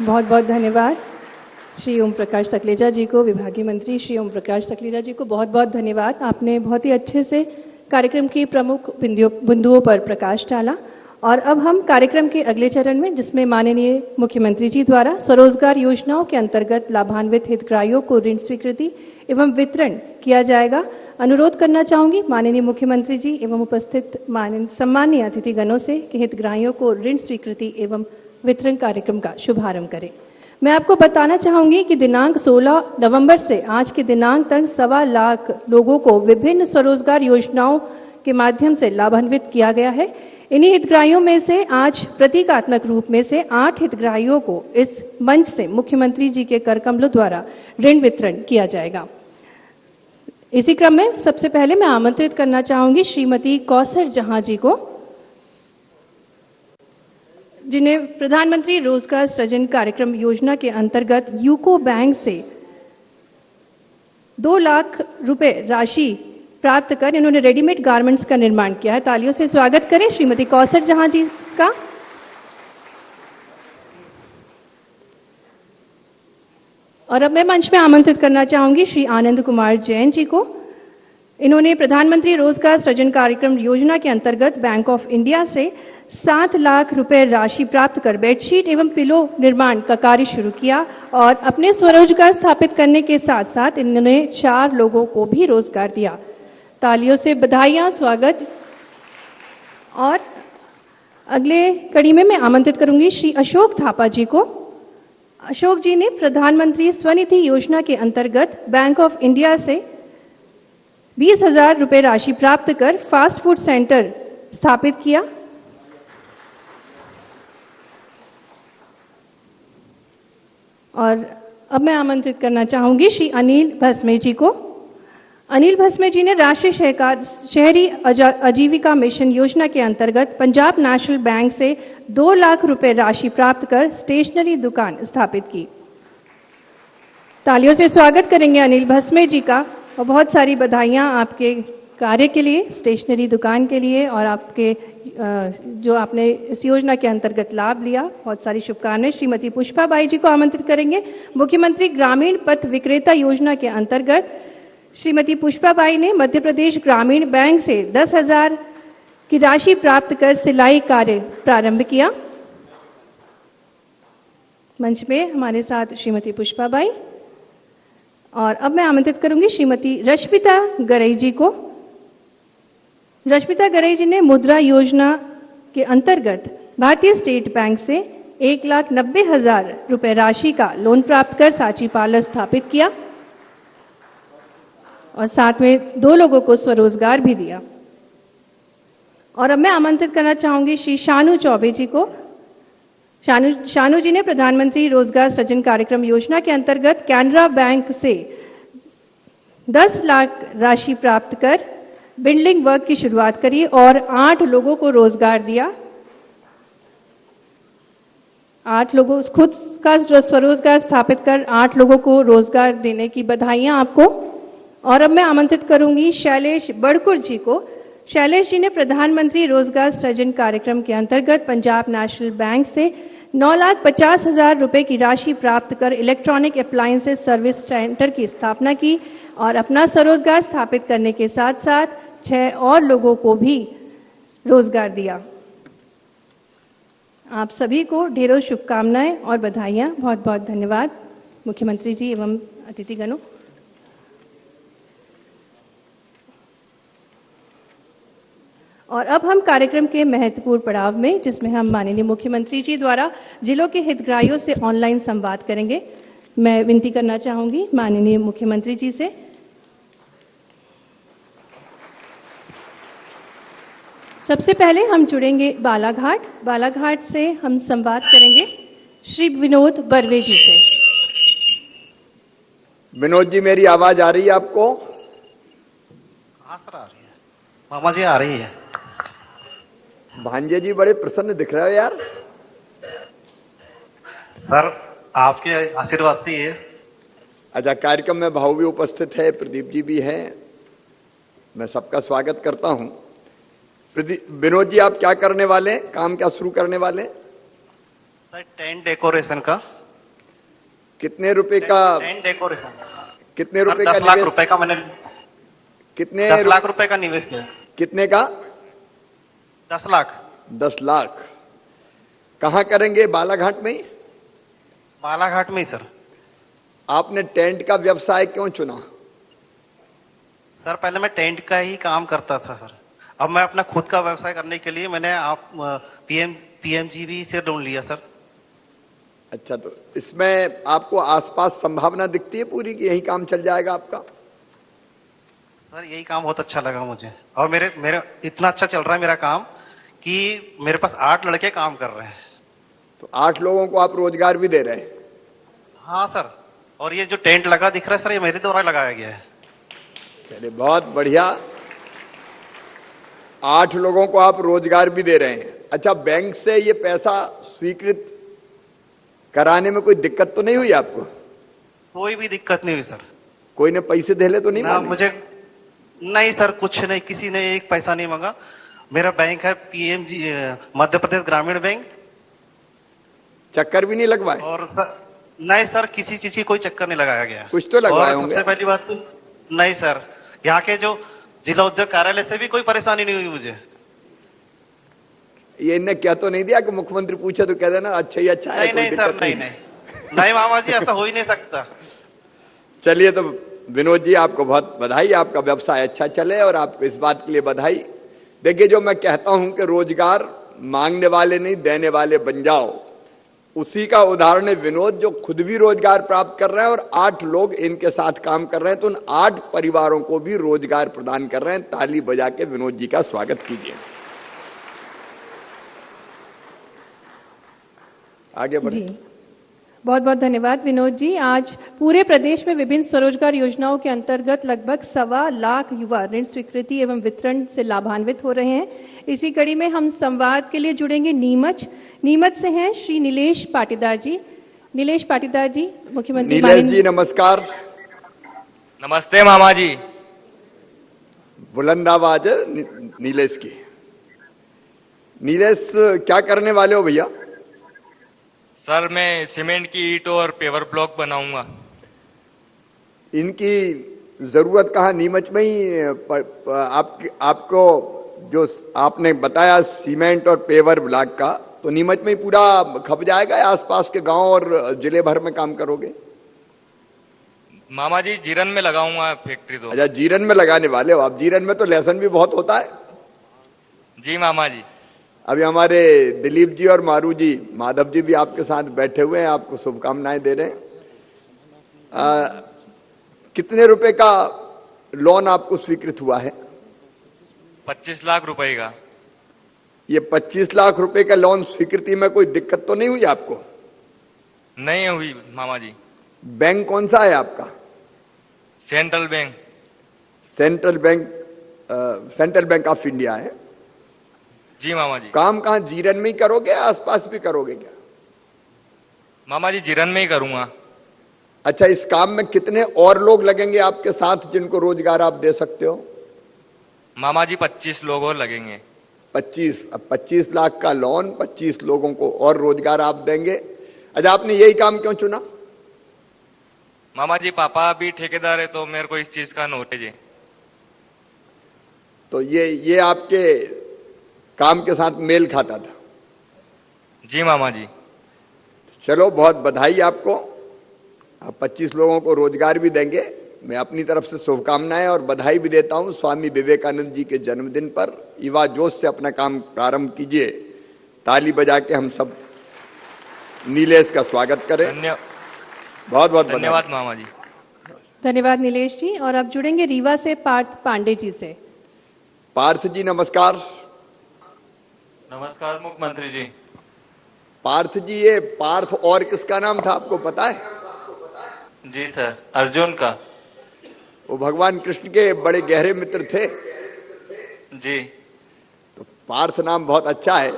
बहुत धन्यवाद श्री ओम प्रकाश सकलेजा जी को, विभागीय मंत्री श्री ओम प्रकाश सकलेजा जी को बहुत बहुत धन्यवाद। आपने बहुत ही अच्छे से कार्यक्रम की प्रमुख बिंदुओं पर प्रकाश डाला। और अब हम कार्यक्रम के अगले चरण में, जिसमें माननीय मुख्यमंत्री जी द्वारा स्वरोजगार योजनाओं के अंतर्गत लाभान्वित हितग्राहियों को ऋण स्वीकृति एवं वितरण किया जाएगा, अनुरोध करना चाहूंगी माननीय मुख्यमंत्री जी एवं उपस्थित सम्मानीय अतिथिगणों से कि हितग्राहियों को ऋण स्वीकृति एवं वितरण कार्यक्रम का शुभारंभ करें। मैं आपको बताना चाहूंगी कि दिनांक 16 नवंबर से आज के दिनांक तक 1.25 लाख लोगों को विभिन्न स्वरोजगार योजनाओं के माध्यम से लाभान्वित किया गया है। इन्हीं हितग्राहियों में से आज प्रतीकात्मक रूप में से 8 हितग्राहियों को इस मंच से मुख्यमंत्री जी के कर कमलों द्वारा ऋण वितरण किया जाएगा। इसी क्रम में सबसे पहले मैं आमंत्रित करना चाहूंगी श्रीमती कौसर जहां जी को, जिन्हें प्रधानमंत्री रोजगार सृजन कार्यक्रम योजना के अंतर्गत यूको बैंक से 2 लाख रुपए राशि प्राप्त कर इन्होंने रेडीमेड गारमेंट्स का निर्माण किया है। तालियों से स्वागत करें श्रीमती कौसर जहां जी का। और अब मैं मंच में आमंत्रित करना चाहूंगी श्री आनंद कुमार जैन जी को। इन्होंने प्रधानमंत्री रोजगार सृजन कार्यक्रम योजना के अंतर्गत बैंक ऑफ इंडिया से 7 लाख रुपए राशि प्राप्त कर बेडशीट एवं पिलो निर्माण का कार्य शुरू किया और अपने स्वरोजगार स्थापित करने के साथ साथ इन्होंने 4 लोगों को भी रोजगार दिया। तालियों से बधाइयां, स्वागत। और अगले कड़ी में मैं आमंत्रित करूंगी श्री अशोक थापा जी को। अशोक जी ने प्रधानमंत्री स्वनिधि योजना के अंतर्गत बैंक ऑफ इंडिया से 20,000 रुपए राशि प्राप्त कर फास्ट फूड सेंटर स्थापित किया। और अब मैं आमंत्रित करना चाहूंगी श्री अनिल भस्मे जी को। अनिल भस्मे जी ने राष्ट्रीय शहरी आजीविका मिशन योजना के अंतर्गत पंजाब नेशनल बैंक से 2 लाख रुपए राशि प्राप्त कर स्टेशनरी दुकान स्थापित की। तालियों से स्वागत करेंगे अनिल भस्मे जी का, और बहुत सारी बधाइयां आपके कार्य के लिए, स्टेशनरी दुकान के लिए, और आपके जो आपने इस योजना के अंतर्गत लाभ लिया, बहुत सारी शुभकामनाएं। श्रीमती पुष्पा बाई जी को आमंत्रित करेंगे। मुख्यमंत्री ग्रामीण पथ विक्रेता योजना के अंतर्गत श्रीमती पुष्पा बाई ने मध्य प्रदेश ग्रामीण बैंक से 10,000 की राशि प्राप्त कर सिलाई कार्य प्रारंभ किया। मंच पे हमारे साथ श्रीमती पुष्पा बाई। और अब मैं आमंत्रित करूंगी श्रीमती रश्मिता गरई जी को। रश्मिता गरई जी ने मुद्रा योजना के अंतर्गत भारतीय स्टेट बैंक से 1,90,000 रुपए राशि का लोन प्राप्त कर सांची पार्लर स्थापित किया और साथ में 2 लोगों को स्वरोजगार भी दिया। और अब मैं आमंत्रित करना चाहूंगी श्री शानू चौबे जी को। शानू जी ने प्रधानमंत्री रोजगार सृजन कार्यक्रम योजना के अंतर्गत कैनरा बैंक से 10 लाख राशि प्राप्त कर बिल्डिंग वर्क की शुरुआत करी और 8 लोगों को रोजगार दिया। 8 लोगों खुद का स्वरोजगार स्थापित कर 8 लोगों को रोजगार देने की बधाइयां आपको। और अब मैं आमंत्रित करूंगी शैलेश बड़कुर जी को। शैलेश जी ने प्रधानमंत्री रोजगार सृजन कार्यक्रम के अंतर्गत पंजाब नेशनल बैंक से 9,50,000 रुपए की राशि प्राप्त कर इलेक्ट्रॉनिक अप्लायंसेस सर्विस सेंटर की स्थापना की और अपना स्वरोजगार स्थापित करने के साथ साथ 6 और लोगों को भी रोजगार दिया। आप सभी को ढेरों शुभकामनाएं और बधाइयां। बहुत बहुत धन्यवाद मुख्यमंत्री जी एवं अतिथिगणों। और अब हम कार्यक्रम के महत्वपूर्ण पड़ाव में, जिसमें हम माननीय मुख्यमंत्री जी द्वारा जिलों के हितग्राहियों से ऑनलाइन संवाद करेंगे। मैं विनती करना चाहूंगी माननीय मुख्यमंत्री जी से। सबसे पहले हम जुड़ेंगे बालाघाट से हम संवाद करेंगे श्री विनोद बर्वे जी से। विनोद जी, मेरी आवाज आ रही है आपको? हाँ सर, आ रही है। मामा जी आ रही है। भांजे जी बड़े प्रसन्न दिख रहे हो यार। सर आपके आशीर्वाद से ये। अच्छा, कार्यक्रम में भाऊ भी उपस्थित है, प्रदीप जी भी हैं, मैं सबका स्वागत करता हूं। विनोद जी, आप क्या करने वाले हैं? काम क्या शुरू करने वाले हैं? सर टेंट डेकोरेशन का। कितने रुपए का? Tent decoration. कितने रुपए का? 10 लाख रुपए का मैंने। कितने? 10 लाख रुपए का निवेश किया। कितने का? 10 लाख। 10 लाख। कहाँ करेंगे? बालाघाट में? बालाघाट में ही सर। आपने टेंट का व्यवसाय क्यों चुना? सर पहले मैं टेंट का ही काम करता था सर। अब मैं अपना खुद का व्यवसाय करने के लिए मैंने पीएमजीबी से लोन लिया सर। अच्छा, तो इसमें आपको आसपास संभावना दिखती है पूरी कि यही काम चल जाएगा आपका? सर यही काम बहुत अच्छा लगा मुझे, और मेरे इतना अच्छा चल रहा है मेरा काम कि मेरे पास 8 लड़के काम कर रहे हैं। तो 8 लोगों को आप रोजगार भी दे रहे हैं? हाँ सर, और ये जो टेंट लगा दिख रहा है सर, ये मेरे द्वारा लगाया गया है। चलिए, बहुत बढ़िया। 8 लोगों को आप रोजगार भी दे रहे हैं। अच्छा, बैंक से ये पैसा स्वीकृत कराने में कोई दिक्कत तो नहीं हुई आपको? कोई भी दिक्कत नहीं हुई सर। कोई ने पैसे देले तो नहीं मांगे? मुझे नहीं सर, कुछ नहीं, किसी ने एक पैसा नहीं मांगा। मेरा बैंक है पीएमजी मध्य प्रदेश ग्रामीण बैंक। चक्कर भी नहीं लगवाए? और सर नहीं सर, किसी चीज की कोई चक्कर नहीं लगाया गया। कुछ तो लगवाए होंगे? सबसे पहली बात तो नहीं सर, यहाँ के जो जिला उद्योग कार्यालय से भी कोई परेशानी नहीं हुई मुझे। ये इन्हें क्या तो नहीं दिया कि मुख्यमंत्री पूछे तो कह देना अच्छा ही अच्छा है? नहीं सर, नहीं मामा जी, ऐसा हो ही नहीं सकता। चलिए, तो विनोद जी आपको बहुत बधाई, आपका व्यवसाय अच्छा चले और आपको इस बात के लिए बधाई। देखिए, जो मैं कहता हूं कि रोजगार मांगने वाले नहीं देने वाले बन जाओ, उसी का उदाहरण है विनोद, जो खुद भी रोजगार प्राप्त कर रहे हैं और 8 लोग इनके साथ काम कर रहे हैं, तो उन 8 परिवारों को भी रोजगार प्रदान कर रहे हैं। ताली बजा के विनोद जी का स्वागत कीजिए। आगे बढ़े। बहुत बहुत धन्यवाद विनोद जी। आज पूरे प्रदेश में विभिन्न स्वरोजगार योजनाओं के अंतर्गत लगभग 1.25 लाख युवा ऋण स्वीकृति एवं वितरण से लाभान्वित हो रहे हैं। इसी कड़ी में हम संवाद के लिए जुड़ेंगे नीमच से हैं श्री नीलेश पाटीदार जी। नीलेश पाटीदार जी, मुख्यमंत्री नीलेश जी नमस्कार। नमस्ते मामा जी। बुलंद आवाज है नीलेश की। नीलेश क्या करने वाले हो भैया? सर मैं सीमेंट की ईंट और पेवर ब्लॉक बनाऊंगा। इनकी जरूरत कहाँ? नीमच में ही आपको जो आपने बताया सीमेंट और पेवर ब्लॉक का, तो नीमच में ही पूरा खप जाएगा या आसपास के गांव और जिले भर में काम करोगे? मामा जी जीरन में लगाऊंगा फैक्ट्री। तो अच्छा, जीरन में लगाने वाले हो आप। जीरन में तो लहसुन भी बहुत होता है। जी मामा जी। अभी हमारे दिलीप जी और माधव जी भी आपके साथ बैठे हुए हैं, आपको शुभकामनाएं दे रहे हैं। कितने रुपए का लोन आपको स्वीकृत हुआ है? 25 लाख रुपए का। ये 25 लाख रुपए का लोन स्वीकृति में कोई दिक्कत तो नहीं हुई आपको? नहीं हुई मामा जी। बैंक कौन सा है आपका? Central bank. Central bank of India है। जी मामा जी। काम कहाँ जीरन में ही करोगे, आसपास भी करोगे क्या? मामा जी जीरन में ही करूंगा। अच्छा, इस काम में कितने और लोग लगेंगे आपके साथ जिनको रोजगार आप दे सकते हो? मामा जी 25 लोग और लगेंगे। 25। अब 25 लाख का लोन, 25 लोगों को और रोजगार आप देंगे। अच्छा, आपने यही काम क्यों चुना? मामा जी पापा भी ठेकेदार है तो मेरे को इस चीज का नॉलेज है। तो ये आपके काम के साथ मेल खाता था। जी मामा जी। चलो, बहुत बधाई आपको। आप 25 लोगों को रोजगार भी देंगे। मैं अपनी तरफ से शुभकामनाएं और बधाई भी देता हूं। स्वामी विवेकानंद जी के जन्मदिन पर युवा जोश से अपना काम प्रारंभ कीजिए। ताली बजा के हम सब नीलेश का स्वागत करें। बहुत बहुत धन्यवाद मामा जी। धन्यवाद नीलेश जी। और अब जुड़ेंगे रीवा से पार्थ पांडे जी से। पार्थ जी नमस्कार। नमस्कार मुख्यमंत्री जी। पार्थ जी, ये पार्थ और किसका नाम था आपको पता है? जी सर, अर्जुन का। वो भगवान कृष्ण के बड़े गहरे मित्र थे। जी। तो पार्थ नाम बहुत अच्छा है।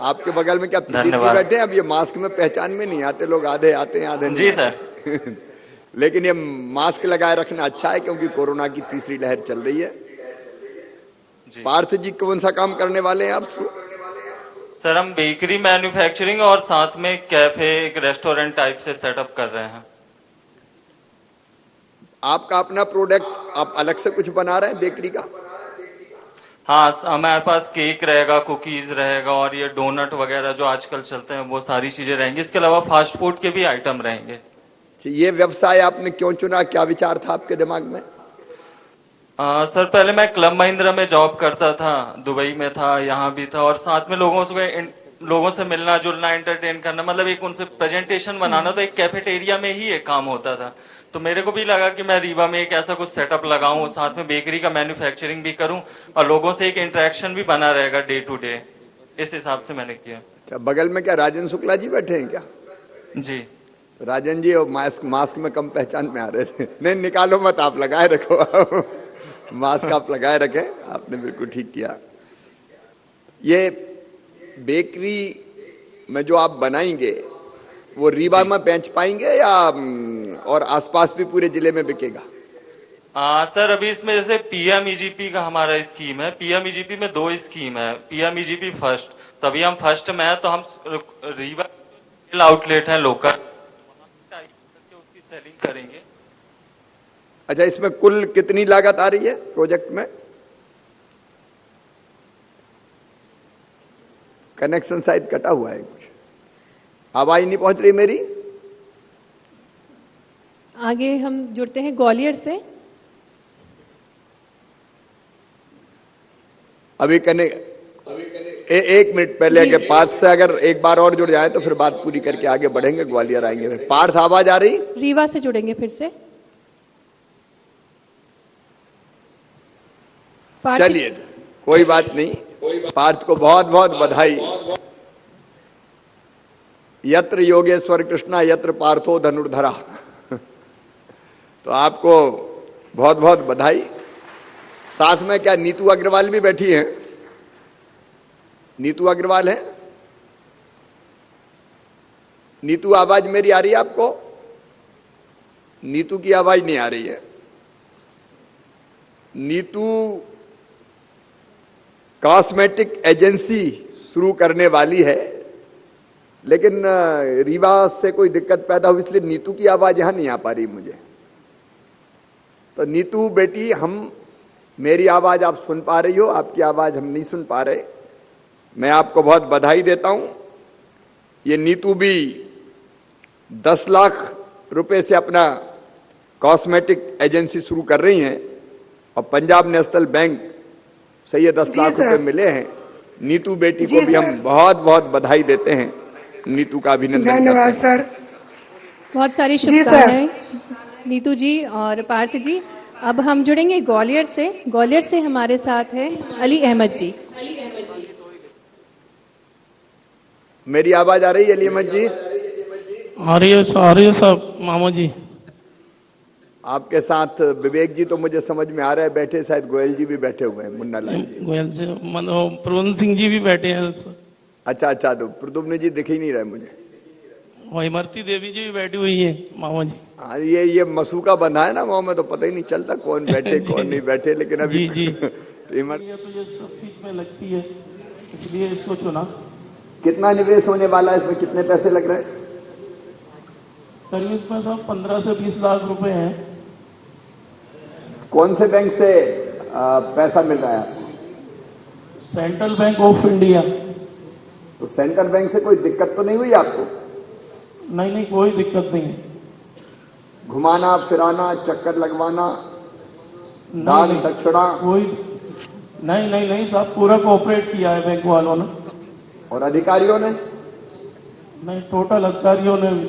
आपके बगल में क्या प्रदीप जी बैठे हैं? अब ये मास्क में पहचान में नहीं आते लोग, आधे आते हैं आधे नहीं। जी सर। लेकिन ये मास्क लगाए रखना अच्छा है क्योंकि कोरोना की तीसरी लहर चल रही है। पार्थ जी कौन सा काम करने वाले हैं आप? सर हम बेकरी मैन्युफैक्चरिंग और साथ में कैफे, एक रेस्टोरेंट टाइप से सेटअप कर रहे हैं। आपका अपना प्रोडक्ट आप अलग से कुछ बना रहे हैं बेकरी का? हाँ, हमारे पास केक रहेगा, कुकीज रहेगा और ये डोनट वगैरह जो आजकल चलते हैं वो सारी चीजें रहेंगी। इसके अलावा फास्ट फूड के भी आइटम रहेंगे। ये व्यवसाय आपने क्यों चुना? क्या विचार था आपके दिमाग में? सर पहले मैं क्लब महिंद्रा में जॉब करता था, दुबई में था, यहाँ भी था, और साथ में लोगों से मिलना जुलना, एंटरटेन करना, मतलब एक उनसे प्रेजेंटेशन बनाना, तो एक कैफेटेरिया में ही एक काम होता था। तो मेरे को भी लगा कि मैं रीवा में एक ऐसा कुछ सेटअप लगाऊं, साथ में बेकरी का मैन्युफैक्चरिंग भी करूं और लोगों से एक इंटरेक्शन भी बना रहेगा डे टू डे। इस हिसाब से मैंने किया। क्या बगल में क्या राजन शुक्ला जी बैठे हैं क्या? जी। राजन जी और मास्क में कम पहचान में आ रहे थे। नहीं निकालो मत, आप लगाए रखो। मास्क आप लगाए रखें, आपने बिल्कुल ठीक किया। ये बेकरी में जो आप बनाएंगे वो रीवा में बेच पाएंगे या और आसपास भी पूरे जिले में बिकेगा? सर अभी इसमें जैसे पीएमईजीपी का हमारा स्कीम है। पीएमईजीपी में 2 स्कीम है। पीएमईजीपी फर्स्ट, तभी हम फर्स्ट में है, तो हम रीवा आउटलेट है लोकल, उसकी सेलिंग करेंगे। अच्छा, इसमें कुल कितनी लागत आ रही है प्रोजेक्ट में? कनेक्शन शायद कटा हुआ है, कुछ आवाज नहीं पहुंच रही मेरी। आगे हम जुड़ते हैं ग्वालियर से। अभी एक मिनट पहले के पार्थ से अगर एक बार और जुड़ जाए तो फिर बात पूरी करके आगे बढ़ेंगे, ग्वालियर आएंगे। पार्थ आवाज आ रही? रीवा से जुड़ेंगे फिर से। चलिए कोई बात नहीं, पार्थ को बहुत बहुत बधाई। यत्र योगेश्वर कृष्णा यत्र पार्थो धनुर्धरा। तो आपको बहुत बहुत बधाई। साथ में क्या नीतू अग्रवाल भी बैठी हैं? नीतू अग्रवाल है? नीतू आवाज मेरी आ रही है आपको? नीतू की आवाज नहीं आ रही है। नीतू कॉस्मेटिक एजेंसी शुरू करने वाली है, लेकिन रीवा से कोई दिक्कत पैदा हुई इसलिए नीतू की आवाज यहां नहीं आ पा रही मुझे। तो नीतू बेटी, मेरी आवाज आप सुन पा रही हो, आपकी आवाज हम नहीं सुन पा रहे। मैं आपको बहुत बधाई देता हूं। ये नीतू भी 10 लाख रुपए से अपना कॉस्मेटिक एजेंसी शुरू कर रही हैं और पंजाब नेशनल बैंक से ये 10 लाख रुपए मिले हैं। नीतू बेटी को भी हम बहुत बहुत बधाई देते हैं। नीतू का अभिनंदन। धन्यवाद सर। बहुत सारी शुभकामनाएं नीतू जी और पार्थ जी। अब हम जुड़ेंगे ग्वालियर से। ग्वालियर से हमारे साथ है अली अहमद जी। मेरी आवाज आ रही है अली अहमद जी? आ रही है साहब मामा जी। आपके साथ विवेक जी तो मुझे समझ में आ रहा है बैठे, शायद गोयल जी भी बैठे हुए हैं, मुन्ना लाल जी। गोयल जी, प्रबंध सिंह जी भी बैठे हैं सर। अच्छा, तो प्रदुम्न जी दिख ही नहीं रहे मुझे। इमरती देवी जी भी बैठी हुई है मामा जी। हाँ, ये मसूका बंधा है ना मुंह में, तो पता ही नहीं चलता कौन बैठे कौन नहीं बैठे। लेकिन अभी जी तो ये सब चीज में लगती है, इसलिए इसको चुना। कितना निवेश होने वाला है इसमें? कितने पैसे लग रहे हैं? करीब इसमें सब 15 से 20 लाख रुपए हैं। कौन से बैंक से पैसा मिल रहा है? Central bank of India. तो सेंट्रल बैंक से कोई दिक्कत तो नहीं हुई आपको? नहीं, कोई दिक्कत नहीं है। घुमाना फिराना, चक्कर लगवाना, दान दक्षिणा कोई नहीं साहब, पूरा कोऑपरेट किया है बैंक वालों ने। और अधिकारियों ने? नहीं, टोटल अधिकारियों ने भी।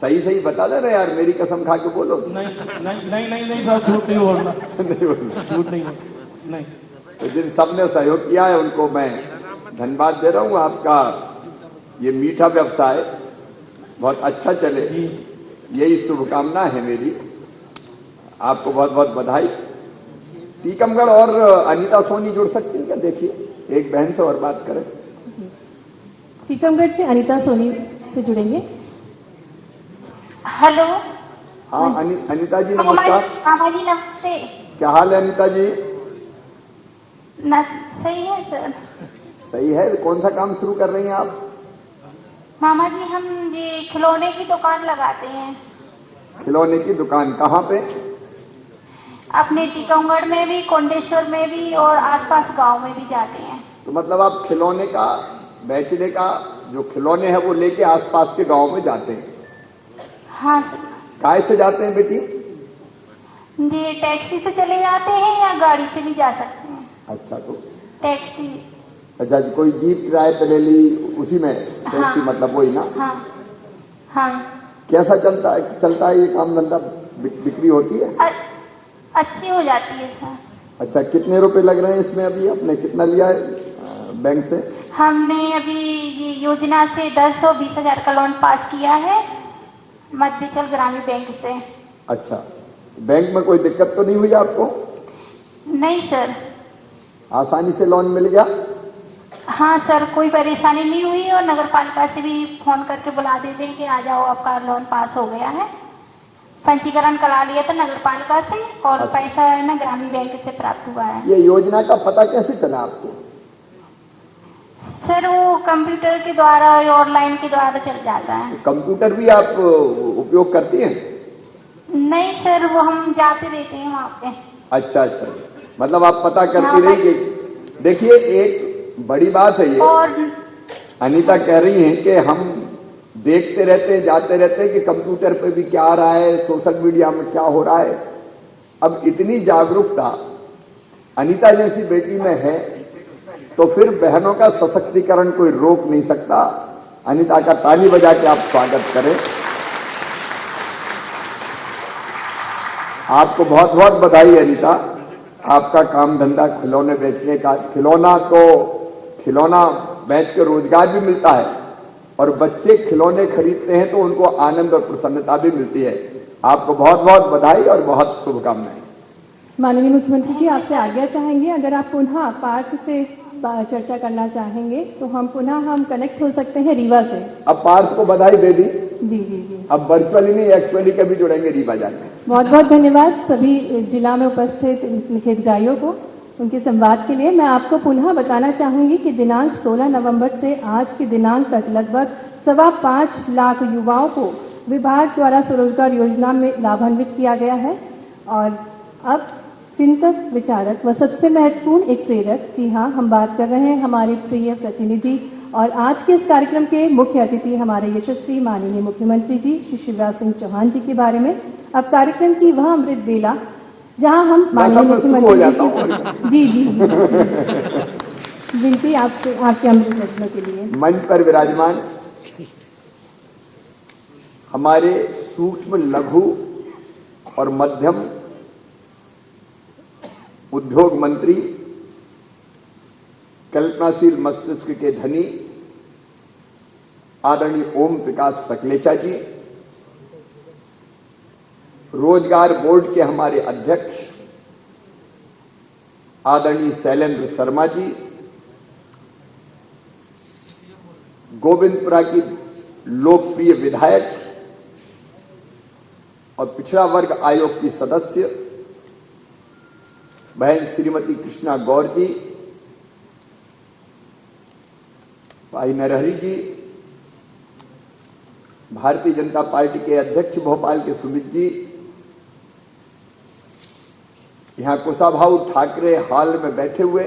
सही बता दे रहे यार, मेरी कसम खा के बोलो। नहीं साहब, झूठ नहीं बोलना। नहीं बोलना, झूठ नहीं। तो जिन सबने सहयोग किया है उनको मैं धन्यवाद दे रहा हूँ। आपका ये मीठा व्यवसाय बहुत अच्छा चले, यही शुभकामना है मेरी। आपको बहुत बहुत बधाई। टीकमगढ़ और अनीता सोनी जुड़ सकती है क्या? देखिए एक बहन से और बात करें। टीकमगढ़ से अनीता सोनी से जुड़ेंगे। हेलो। हाँ अनीता जी नमस्कार। मामा जी नमस्ते। क्या हाल है अनीता जी? सही है सर। सही है। कौन सा काम शुरू कर रही हैं आप? मामा जी हम ये खिलौने की दुकान लगाते हैं। खिलौने की दुकान कहाँ पे? अपने टीकमगढ़ में भी, कोंडेश्वर में भी और आसपास गांव में भी जाते हैं। तो मतलब आप खिलौने का बेचने का जो खिलौने हैं वो लेके आसपास के गांव में जाते हैं? हाँ सर। काय से जाते हैं बेटी? जी टैक्सी से चले जाते हैं या गाड़ी से भी जा सकते हैं। अच्छा, तो टैक्सी। अच्छा, कोई जीप किराए पे ले ली उसी में टैक्सी? हाँ, मतलब वही ना? हाँ। कैसा चलता है ये काम धंधा? बिक्री होती है? अच्छी हो जाती है सर। अच्छा, कितने रुपए लग रहे हैं इसमें? अभी आपने कितना लिया है बैंक से? हमने अभी ये योजना से 10 और 20 हजार का लोन पास किया है मध्यचल ग्रामीण बैंक से। अच्छा, बैंक में कोई दिक्कत तो नहीं हुई आपको? नहीं सर। आसानी से लोन मिल गया? हाँ सर, कोई परेशानी नहीं हुई और नगर पालिका से भी फोन करके बुला देते हैं कि आ जाओ आपका लोन पास हो गया है। पंजीकरण करा लिया था नगर पालिका से और पैसा है ना ग्रामीण बैंक से प्राप्त हुआ है। ये योजना का पता कैसे चला आपको? सर वो कंप्यूटर के द्वारा और ऑनलाइन के द्वारा चल जाता है। कंप्यूटर भी आप उपयोग करती हैं? नहीं सर, वो हम जाते रहते हैं वहाँ पे। अच्छा, मतलब आप पता करती रही। देखिए एक बड़ी बात है ये। और अनीता कह रही हैं कि हम देखते रहते जाते रहते कि कंप्यूटर पे भी क्या आ रहा है, सोशल मीडिया में क्या हो रहा है। अब इतनी जागरूकता अनीता जैसी बेटी में है तो फिर बहनों का सशक्तिकरण कोई रोक नहीं सकता। अनीता का ताली बजा के आप स्वागत करें। आपको बहुत बहुत बधाई अनीता। आपका काम धंधा खिलौने बेचने का, खिलौना बेच के रोजगार भी मिलता है और बच्चे खिलौने खरीदते हैं तो उनको आनंद और प्रसन्नता भी मिलती है। आपको बहुत बहुत बधाई और बहुत शुभकामनाएं। माननीय मुख्यमंत्री जी, आपसे आज्ञा चाहेंगे, अगर आप पुनः पार्थ से चर्चा करना चाहेंगे तो हम कनेक्ट हो सकते हैं रीवा से। अब पार्थ को बधाई दे दी। जी जी जी। अब वर्चुअली नहीं, एक्चुअली कभी जुड़ेंगे रीवा जाके। बहुत बहुत धन्यवाद सभी जिला में उपस्थित हितग्राहियों को उनके संवाद के लिए। मैं आपको पुनः बताना चाहूंगी कि दिनांक 16 नवंबर से आज के दिनांक तक लगभग 5.25 लाख युवाओं को विभाग द्वारा स्वरोजगार योजना में लाभान्वित किया गया है। और अब चिंतक, विचारक व सबसे महत्वपूर्ण एक प्रेरक, जी हाँ, हम बात कर रहे हैं हमारे प्रिय प्रतिनिधि और आज के इस कार्यक्रम के मुख्य अतिथि हमारे यशस्वी माननीय मुख्यमंत्री जी श्री शिवराज सिंह चौहान जी के बारे में। अब कार्यक्रम की वह अमृत बेला जहां हम माननीय मुख्यमंत्री जी जी विनती आपसे आपके अमृत वचनों के लिए। मंच पर विराजमान हमारे सूक्ष्म, लघु और मध्यम उद्योग मंत्री, कल्पनाशील मस्तिष्क के धनी आदरणीय ओम प्रकाश सकलेचा जी, रोजगार बोर्ड के हमारे अध्यक्ष आदरणीय शैलेंद्र शर्मा जी, गोविंदपुरा की लोकप्रिय विधायक और पिछड़ा वर्ग आयोग की सदस्य बहन श्रीमती कृष्णा गौर जी, भाई नरहरी जी, भारतीय जनता पार्टी के अध्यक्ष भोपाल के सुमित जी, यहां कुशाभाऊ ठाकरे हॉल में बैठे हुए,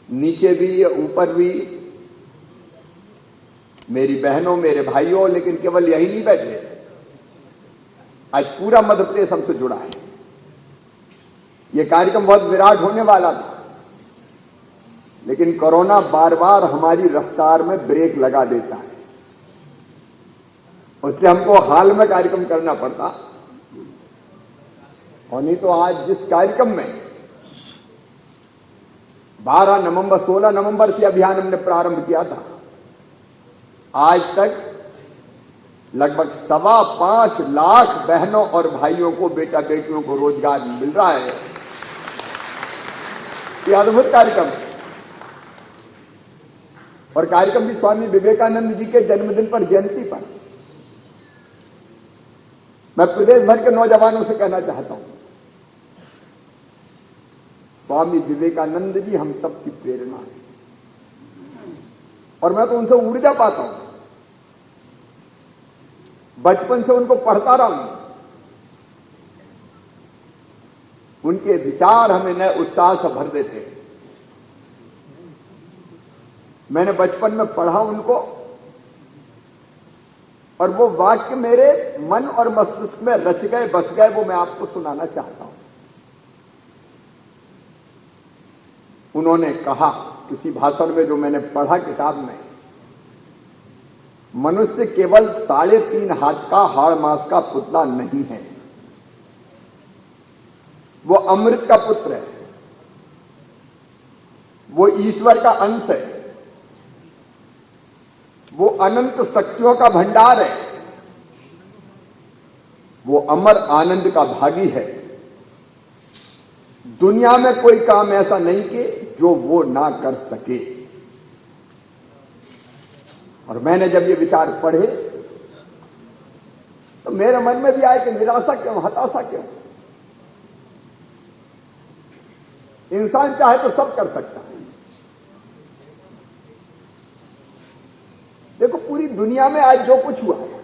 नीचे भी ऊपर भी मेरी बहनों, मेरे भाइयों, लेकिन केवल यही नहीं बैठे, आज पूरा मध्य प्रदेश हमसे जुड़ा है। यह कार्यक्रम बहुत विराट होने वाला था, लेकिन कोरोना बार बार हमारी रफ्तार में ब्रेक लगा देता है, उससे हमको हाल में कार्यक्रम करना पड़ता। और नहीं तो आज जिस कार्यक्रम में 12 नवंबर 16 नवंबर से अभियान हमने प्रारंभ किया था, आज तक लगभग 5.25 लाख बहनों और भाइयों को, बेटा बेटियों को रोजगार मिल रहा है। यह अद्भुत कार्यक्रम है और कार्यक्रम भी स्वामी विवेकानंद जी के जन्मदिन पर, जयंती पर। मैं प्रदेश भर के नौजवानों से कहना चाहता हूं, स्वामी विवेकानंद जी हम सबकी प्रेरणा है और मैं तो उनसे ऊर्जा पाता हूं। बचपन से उनको पढ़ता रहा हूं, उनके विचार हमें नए उत्साह से भर देते हैं। मैंने बचपन में पढ़ा उनको और वो वाक्य मेरे मन और मस्तिष्क में रच गए, बस गए, वो मैं आपको सुनाना चाहता हूं। उन्होंने कहा किसी भाषण में जो मैंने पढ़ा किताब में, मनुष्य केवल 3.5 हाथ का हाड़ मांस का पुतला नहीं है, वो अमृत का पुत्र है, वो ईश्वर का अंश है, वो अनंत शक्तियों का भंडार है, वो अमर आनंद का भागी है। दुनिया में कोई काम ऐसा नहीं कि जो वो ना कर सके। और मैंने जब ये विचार पढ़े तो मेरे मन में भी आया कि निराशा क्यों, हताशा क्यों। इंसान चाहे तो सब कर सकता है। देखो पूरी दुनिया में आज जो कुछ हुआ है,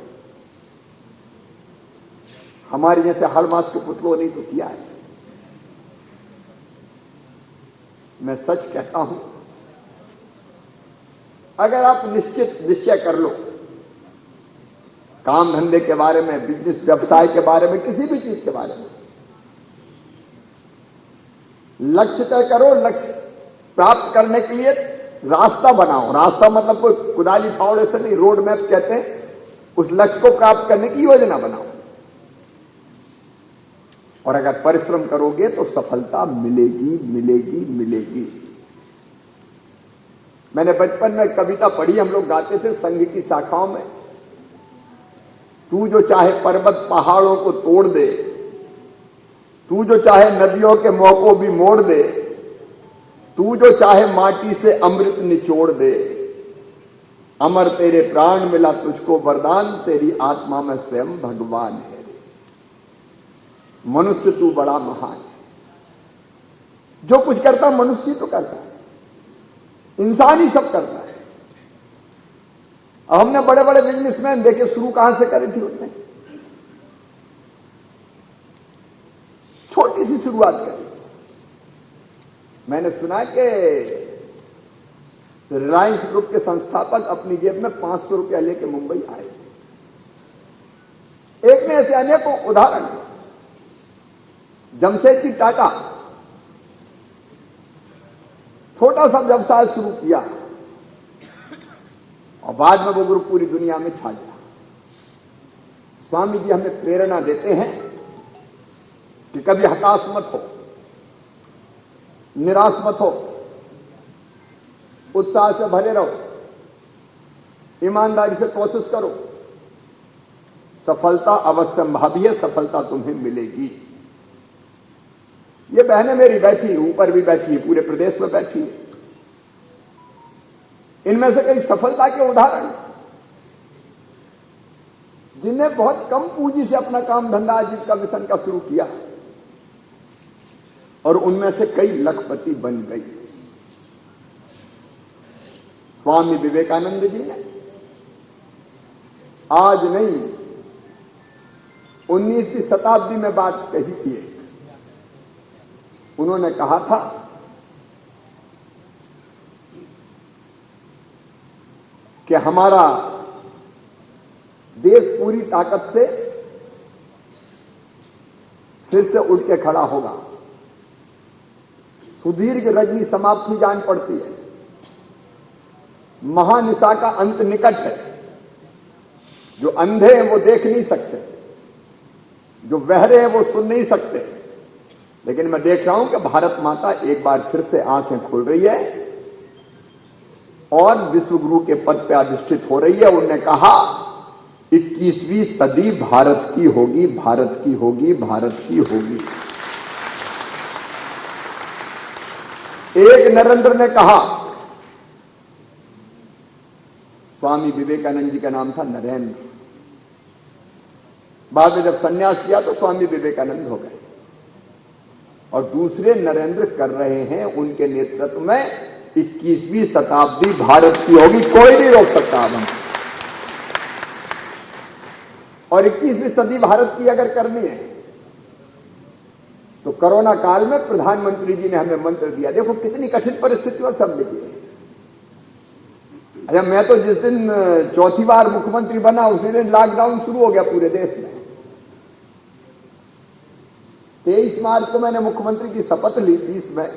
हमारे जैसे हर मास के पुतलों ने तो किया है। मैं सच कहता हूं, अगर आप निश्चय कर लो काम धंधे के बारे में, बिजनेस व्यवसाय के बारे में, किसी भी चीज के बारे में, लक्ष्य तय करो, लक्ष्य प्राप्त करने के लिए रास्ता बनाओ। रास्ता मतलब कोई कुदाली फावड़े से नहीं, रोड मैप कहते हैं। उस लक्ष्य को प्राप्त करने की योजना बनाओ, और अगर परिश्रम करोगे तो सफलता मिलेगी मिलेगी मिलेगी। मैंने बचपन में कविता पढ़ी, हम लोग गाते थे संघ की शाखाओं में। तू जो चाहे पर्वत पहाड़ों को तोड़ दे, तू जो चाहे नदियों के मुंह को भी मोड़ दे, तू जो चाहे माटी से अमृत निचोड़ दे, अमर तेरे प्राण मिला तुझको वरदान, तेरी आत्मा में स्वयं भगवान है। मनुष्य तू बड़ा महान है। जो कुछ करता मनुष्य ही तो करता है, इंसान ही सब करता है। अब हमने बड़े बड़े बिजनेसमैन देखे, शुरू कहां से करी थी उन्होंने? छोटी सी शुरुआत करी। मैंने सुना कि रिलायंस ग्रुप के संस्थापक अपनी जेब में 500 रुपया लेके मुंबई आए थे। एक ने ऐसे अनेकों उदाहरण है। जमशेदजी टाटा छोटा सा व्यवसाय शुरू किया और बाद में वो ग्रुप पूरी दुनिया में छा गया। स्वामी जी हमें प्रेरणा देते हैं कि कभी हताश मत हो, निराश मत हो, उत्साह से भरे रहो, ईमानदारी से कोशिश करो। सफलता अवश्यंभावी है, सफलता तुम्हें मिलेगी। ये बहनें मेरी बैठी, ऊपर भी बैठी है, पूरे प्रदेश में बैठी है। इनमें से कई सफलता के उदाहरण जिन्हें बहुत कम पूंजी से अपना काम धंधा आजीविका मिशन का शुरू किया और उनमें से कई लखपति बन गई। स्वामी विवेकानंद जी ने आज नहीं 19वीं शताब्दी में बात कही थी। उन्होंने कहा था कि हमारा देश पूरी ताकत से फिर से उठ के खड़ा होगा। सुदीर्घ रजनी समाप्त ही जान पड़ती है, महानिशा का अंत निकट है। जो अंधे हैं वो देख नहीं सकते, जो बहरे हैं वो सुन नहीं सकते, लेकिन मैं देख रहा हूं कि भारत माता एक बार फिर से आंखें खोल रही है और विश्व गुरु के पद पर अधिष्ठित हो रही है। उन्होंने कहा 21वीं सदी भारत की होगी, भारत की होगी, भारत की होगी। एक नरेंद्र ने कहा, स्वामी विवेकानंद जी का नाम था नरेंद्र, बाद में जब संन्यास किया तो स्वामी विवेकानंद हो गए और दूसरे नरेंद्र कर रहे हैं। उनके नेतृत्व में 21वीं शताब्दी भारत की होगी, कोई नहीं रोक सकता अब हम। और 21वीं सदी भारत की अगर करनी है तो कोरोना काल में प्रधानमंत्री जी ने हमें मंत्र दिया। देखो कितनी कठिन परिस्थितियों से हम निकले। अच्छा, मैं तो जिस दिन चौथी बार मुख्यमंत्री बना उसी दिन लॉकडाउन शुरू हो गया पूरे देश में। 23 मार्च को मैंने मुख्यमंत्री की शपथ ली 20 में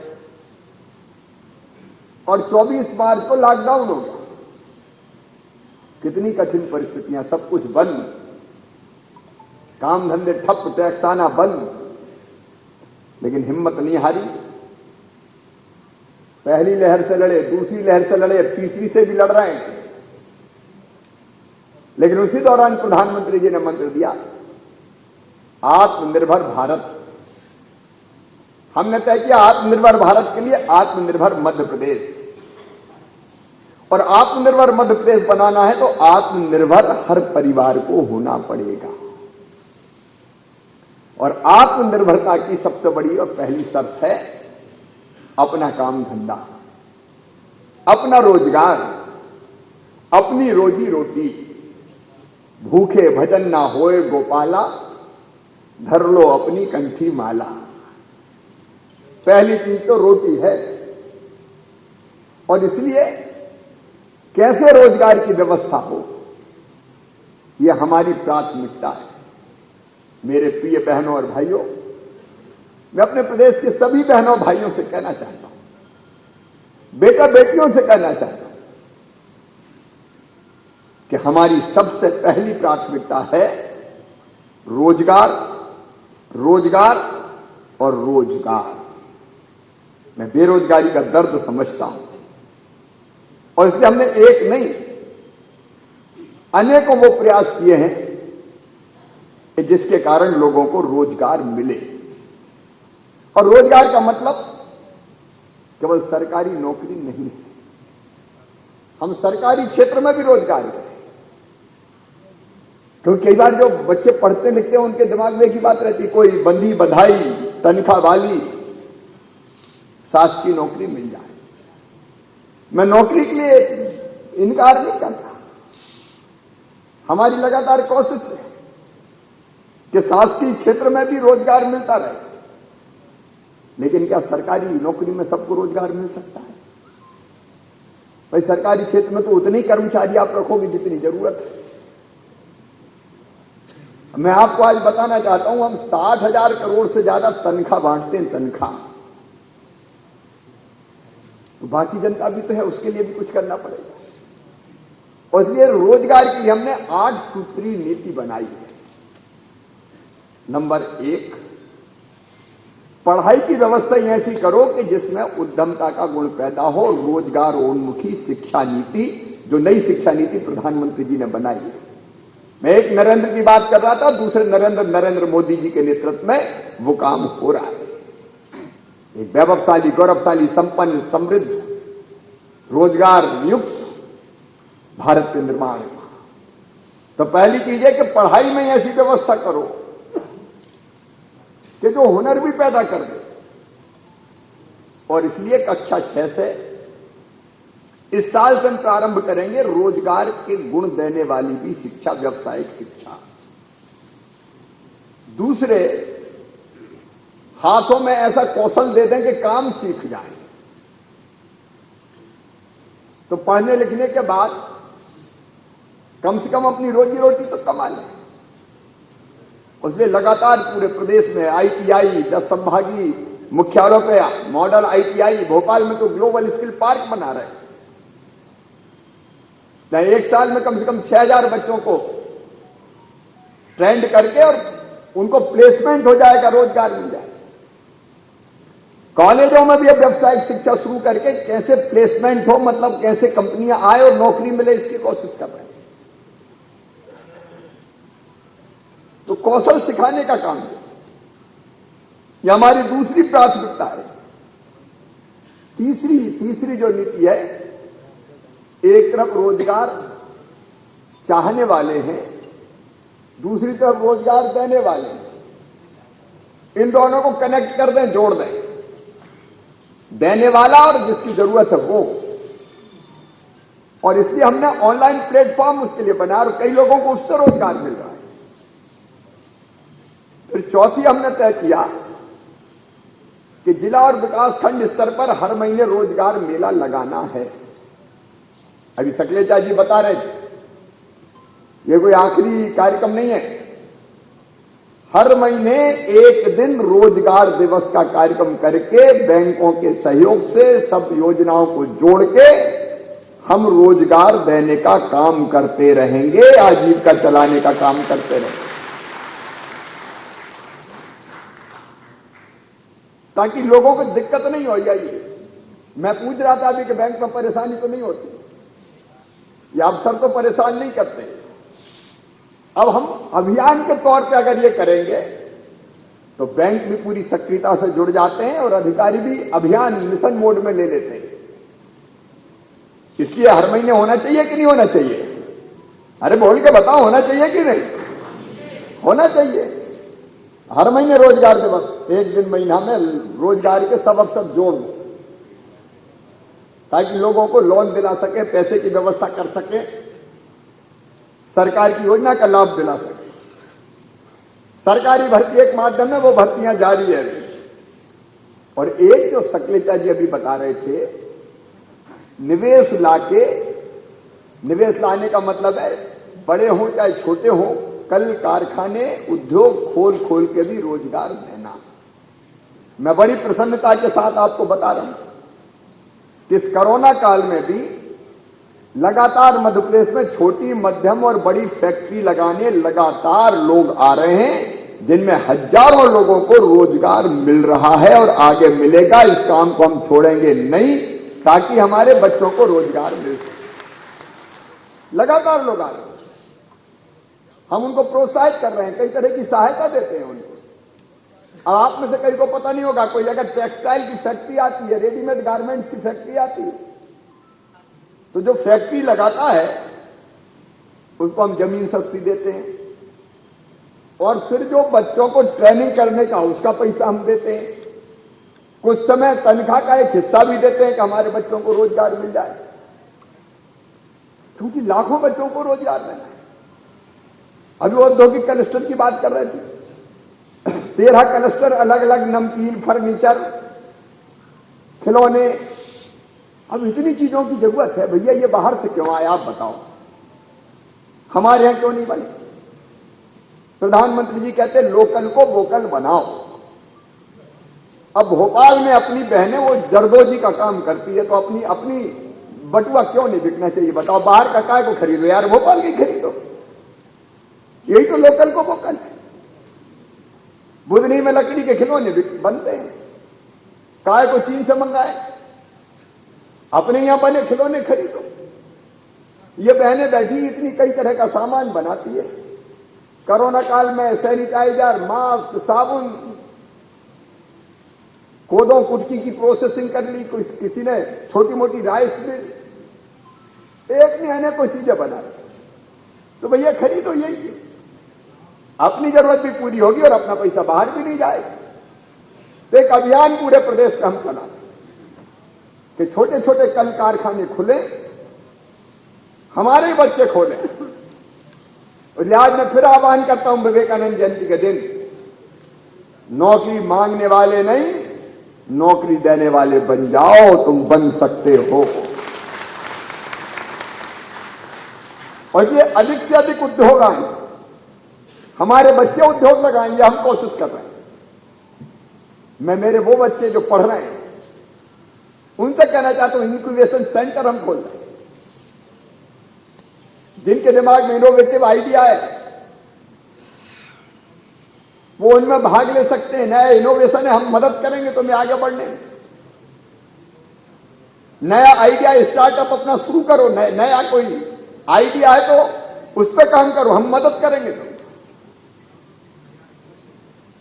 और 24 मार्च को लॉकडाउन हो गया। कितनी कठिन परिस्थितियां, सब कुछ बंद, काम धंधे ठप, टैक्स आना बंद, लेकिन हिम्मत नहीं हारी। पहली लहर से लड़े, दूसरी लहर से लड़े, तीसरी से भी लड़ रहे हैं। लेकिन उसी दौरान प्रधानमंत्री जी ने मंत्र दिया, आत्मनिर्भर भारत। हमने तय किया आत्मनिर्भर भारत के लिए आत्मनिर्भर मध्य प्रदेश, और आत्मनिर्भर मध्य प्रदेश बनाना है तो आत्मनिर्भर हर परिवार को होना पड़ेगा। और आत्मनिर्भरता की सबसे बड़ी और पहली शर्त है अपना काम धंधा, अपना रोजगार, अपनी रोजी रोटी। भूखे भजन ना होए गोपाला, धर लो अपनी कंठी माला। पहली चीज तो रोटी है, और इसलिए कैसे रोजगार की व्यवस्था हो यह हमारी प्राथमिकता है। मेरे प्रिय बहनों और भाइयों, मैं अपने प्रदेश के सभी बहनों भाइयों से कहना चाहता हूं, बेटा बेटियों से कहना चाहता हूं कि हमारी सबसे पहली प्राथमिकता है रोजगार, रोजगार और रोजगार। मैं बेरोजगारी का दर्द समझता हूं और इसलिए हमने एक नहीं अनेकों वो प्रयास किए हैं कि जिसके कारण लोगों को रोजगार मिले। और रोजगार का मतलब केवल सरकारी नौकरी नहीं है, हम सरकारी क्षेत्र में भी रोजगार करें। क्योंकि कई बार जो बच्चे पढ़ते लिखते हैं उनके दिमाग में एक ही बात रहती है, कोई बंधी बधाई तनख्वाह वाली शासकीय नौकरी मिल जाए। मैं नौकरी के लिए इनकार नहीं करता, हमारी लगातार कोशिश है कि शासकीय क्षेत्र में भी रोजगार मिलता रहे। लेकिन क्या सरकारी नौकरी में सबको रोजगार मिल सकता है? भाई सरकारी क्षेत्र में तो उतने ही कर्मचारी आप रखोगे जितनी जरूरत है। मैं आपको आज बताना चाहता हूं, हम 60,000 करोड़ से ज्यादा तनख्वाह बांटते हैं, तनख्वाह। तो बाकी जनता भी तो है, उसके लिए भी कुछ करना पड़ेगा। और इसलिए रोजगार के लिए हमने 8 सूत्री नीति बनाई है। नंबर 1, पढ़ाई की व्यवस्था ऐसी करो कि जिसमें उद्यमता का गुण पैदा हो। रोजगार उन्मुखी शिक्षा नीति, जो नई शिक्षा नीति प्रधानमंत्री जी ने बनाई है। मैं एक नरेंद्र की बात कर रहा था, दूसरे नरेंद्र मोदी जी के नेतृत्व में वो काम हो रहा है। एक वैभवशाली, गौरवशाली, संपन्न, समृद्ध, रोजगार युक्त भारत के निर्माण का। तो पहली चीज है कि पढ़ाई में ऐसी व्यवस्था करो कि जो हुनर भी पैदा कर दे। और इसलिए कक्षा 6 से इस साल से हम प्रारंभ करेंगे रोजगार के गुण देने वाली भी शिक्षा, व्यावसायिक शिक्षा। दूसरे, हाथों में ऐसा कौशल दे दें कि काम सीख जाए। तो पढ़ने लिखने के बाद कम से कम अपनी रोजी रोटी तो कमा लें। उसलिए लगातार पूरे प्रदेश में ITI 10 संभागीय मुख्यालयों पे मॉडल ITI, भोपाल में तो ग्लोबल स्किल पार्क बना रहे हैं। एक साल में कम से कम 6,000 बच्चों को ट्रेंड करके और उनको प्लेसमेंट हो जाएगा, रोजगार मिल जाएगा। कॉलेजों में भी अब व्यावसायिक शिक्षा शुरू करके कैसे प्लेसमेंट हो, मतलब कैसे कंपनियां आए और नौकरी मिले, इसकी कोशिश कर रहे हैं। तो कौशल सिखाने का काम है, यह हमारी दूसरी प्राथमिकता है। तीसरी जो नीति है, एक तरफ रोजगार चाहने वाले हैं, दूसरी तरफ रोजगार देने वाले हैं। इन दोनों को कनेक्ट कर दें, जोड़ दें। देने वाला और जिसकी जरूरत है वो। और इसलिए हमने ऑनलाइन प्लेटफॉर्म उसके लिए बनाया और कई लोगों को उससे रोजगार मिल रहा है। फिर चौथी हमने तय किया कि जिला और विकासखंड स्तर पर हर महीने रोजगार मेला लगाना है। अभी सकलेचा जी बता रहे थे, ये कोई आखिरी कार्यक्रम नहीं है। हर महीने एक दिन रोजगार दिवस का कार्यक्रम करके बैंकों के सहयोग से सब योजनाओं को जोड़ के हम रोजगार देने का काम करते रहेंगे, आजीविका चलाने का काम करते रहेंगे, ताकि लोगों को दिक्कत नहीं हो जाए। मैं पूछ रहा था अभी कि बैंक में परेशानी तो नहीं होती, ये अफसर तो परेशान नहीं करते। अब हम अभियान के तौर पे अगर ये करेंगे तो बैंक भी पूरी सक्रियता से जुड़ जाते हैं और अधिकारी भी अभियान मिशन मोड में ले लेते हैं। इसलिए हर महीने होना चाहिए कि नहीं होना चाहिए? अरे बोल के बताओ, होना चाहिए कि नहीं? होना चाहिए। हर महीने रोजगार दिवस, एक दिन महीना में रोजगार के सब अवसर जोड़ दो, ताकि लोगों को लोन दिला सके, पैसे की व्यवस्था कर सके, सरकार की योजना का लाभ दिला सके। सरकारी भर्ती एक माध्यम है, वो भर्तियां जारी है। और एक जो सकलेचा जी अभी बता रहे थे, निवेश लाने का मतलब है बड़े हों चाहे छोटे हों, कल कारखाने उद्योग खोल के भी रोजगार देना। मैं बड़ी प्रसन्नता के साथ आपको बता रहा हूं कि इस कोरोना काल में भी लगातार मध्य प्रदेश में छोटी मध्यम और बड़ी फैक्ट्री लगाने लगातार लोग आ रहे हैं, जिनमें हजारों लोगों को रोजगार मिल रहा है और आगे मिलेगा। इस काम को हम छोड़ेंगे नहीं ताकि हमारे बच्चों को रोजगार मिल सके। लगातार लोग आ रहे हैं, हम उनको प्रोत्साहित कर रहे हैं, कई तरह की सहायता देते हैं उनको। अब आप में से कई को पता नहीं होगा, कोई अगर टेक्सटाइल की फैक्ट्री आती है, रेडीमेड गारमेंट्स की फैक्ट्री आती है, तो जो फैक्ट्री लगाता है उसको हम जमीन सस्ती देते हैं और फिर जो बच्चों को ट्रेनिंग करने का उसका पैसा हम देते हैं। कुछ समय तनख्वाह का एक हिस्सा भी देते हैं कि हमारे बच्चों को रोजगार मिल जाए, क्योंकि लाखों बच्चों को रोजगार देना है। अभी औद्योगिक क्लस्टर की बात कर रहे थे, 13 क्लस्टर, अलग अलग नमकीन, फर्नीचर, खिलौने। अब इतनी चीजों की जरूरत है भैया, ये बाहर से क्यों आए आप बताओ, हमारे यहां क्यों नहीं बने? प्रधानमंत्री जी कहते हैं लोकल को वोकल बनाओ। अब भोपाल में अपनी बहनें वो जरदोजी का काम करती है, तो अपनी बटुआ क्यों नहीं बिकना चाहिए बताओ? बाहर का काय को खरीदो यार, भोपाल की खरीदो। यही तो लोकल को वोकल है। बुधनी में लकड़ी के खिलौने बनते हैं, काय को चीन से मंगाए, अपने यहां बने खिलौने खरीदो। ये बहनें बैठी इतनी कई तरह का सामान बनाती है। कोरोना काल में सैनिटाइजर, मास्क, साबुन, कोदों कुटकी की प्रोसेसिंग कर ली, किसी ने छोटी मोटी राइस मिल, एक ने अनेकों चीजें बना ली। तो भैया खरीदो यही चीज, अपनी जरूरत भी पूरी होगी और अपना पैसा बाहर भी नहीं जाएगा। तो एक अभियान पूरे प्रदेश में हम चला कि छोटे छोटे कल कारखाने खुले, हमारे बच्चे खोले। लिहाज में फिर आह्वान करता हूं विवेकानंद जयंती के दिन, नौकरी मांगने वाले नहीं, नौकरी देने वाले बन जाओ, तुम बन सकते हो। और ये अधिक से अधिक उद्योग आए, हमारे बच्चे उद्योग लगाएंगे, हम कोशिश कर रहे हैं। मैं मेरे वो बच्चे जो पढ़ रहे हैं उनसे कहना चाहता हूं, इंक्यूबेशन सेंटर हम खोल रहे हैं। जिनके दिमाग में इनोवेटिव आइडिया है वो उनमें भाग ले सकते हैं। नया इनोवेशन है, हम मदद करेंगे तो मैं आगे बढ़ने में। नया आइडिया स्टार्टअप अपना शुरू करो, नया कोई आइडिया है तो उस पर काम करो, हम मदद करेंगे।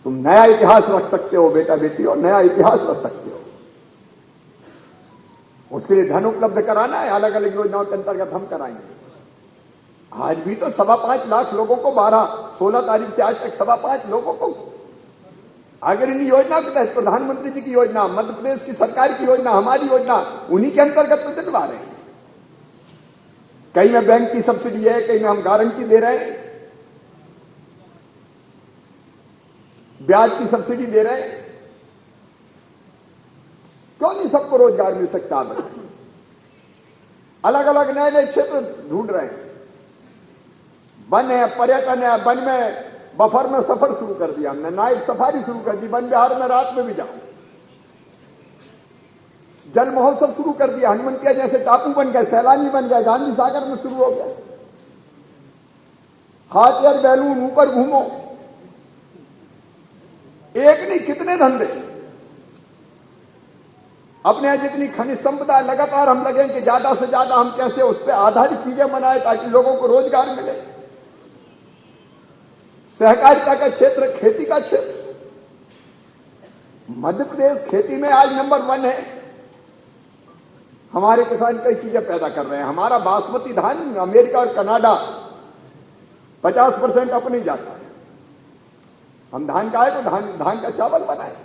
तुम नया इतिहास रख सकते हो बेटा बेटी, और नया इतिहास रख सकते हो। उसके लिए धन उपलब्ध कराना है, अलग अलग योजनाओं के अंतर्गत हम कराएंगे। आज भी तो 5.25 लाख लोगों को 16 तारीख से आज तक 5.25 लोगों को, अगर इन योजना के तहत प्रधानमंत्री जी की योजना, मध्य प्रदेश की सरकार की योजना, हमारी योजना, उन्हीं के अंतर्गत तो दिलवा रहे हैं। कई में बैंक की सब्सिडी है, कई में हम गारंटी दे रहे हैं, ब्याज की सब्सिडी दे रहे हैं। क्यों नहीं सबको रोजगार मिल सकता? अलग अलग नए नए क्षेत्र ढूंढ रहे हैं। वन है, पर्यटन है, वन में बफर में सफर शुरू कर दिया हमने, नाइट सफारी शुरू कर दी, वन विहार में रात में भी जाओ। जल महोत्सव शुरू कर दिया, हनुमंतिया जैसे टापू बन गए, सैलानी बन गए, गांधी सागर में शुरू हो गया। हाथ एयर बैलून, ऊपर घूमो, एक नहीं कितने धंधे। अपने यहां जितनी खनिज संपदा, लगातार हम लगे कि ज्यादा से ज्यादा हम कैसे उस पर आधारित चीजें बनाए ताकि लोगों को रोजगार मिले। सहकारिता का क्षेत्र, खेती का क्षेत्र, मध्य प्रदेश खेती में आज नंबर 1 है। हमारे किसान कई चीजें पैदा कर रहे हैं। हमारा बासमती धान अमेरिका और कनाडा 50% अपने जाता है। हम धान का है तो धान का चावल बनाए।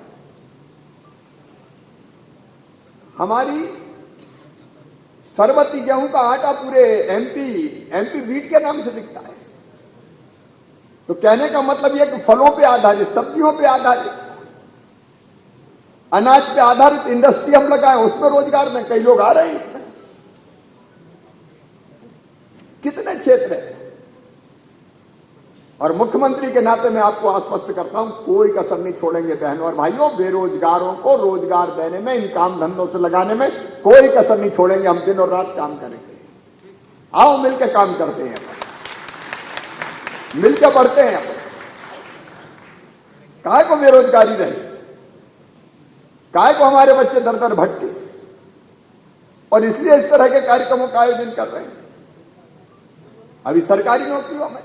हमारी सरबती गेहूं का आटा पूरे एमपी वीट के नाम से बिकता है। तो कहने का मतलब यह कि फलों पे आधारित, सब्जियों पे आधारित, अनाज पे आधारित इंडस्ट्री हम लगाए, उसमें रोजगार में कई लोग आ रहे हैं। इसमें कितने क्षेत्र हैं और मुख्यमंत्री के नाते मैं आपको आश्वस्त करता हूं, कोई कसर नहीं छोड़ेंगे बहनों और भाइयों। बेरोजगारों को रोजगार देने में, इन काम धंधों से लगाने में कोई कसर नहीं छोड़ेंगे। हम दिन और रात काम करेंगे। आओ मिलकर काम करते हैं, मिलकर बढ़ते हैं। काहे को बेरोजगारी रहे, काहे को हमारे बच्चे दर दर भटके, और इसलिए इस तरह के कार्यक्रमों का आयोजन कर रहे हैं। अभी सरकारी नौकरियों में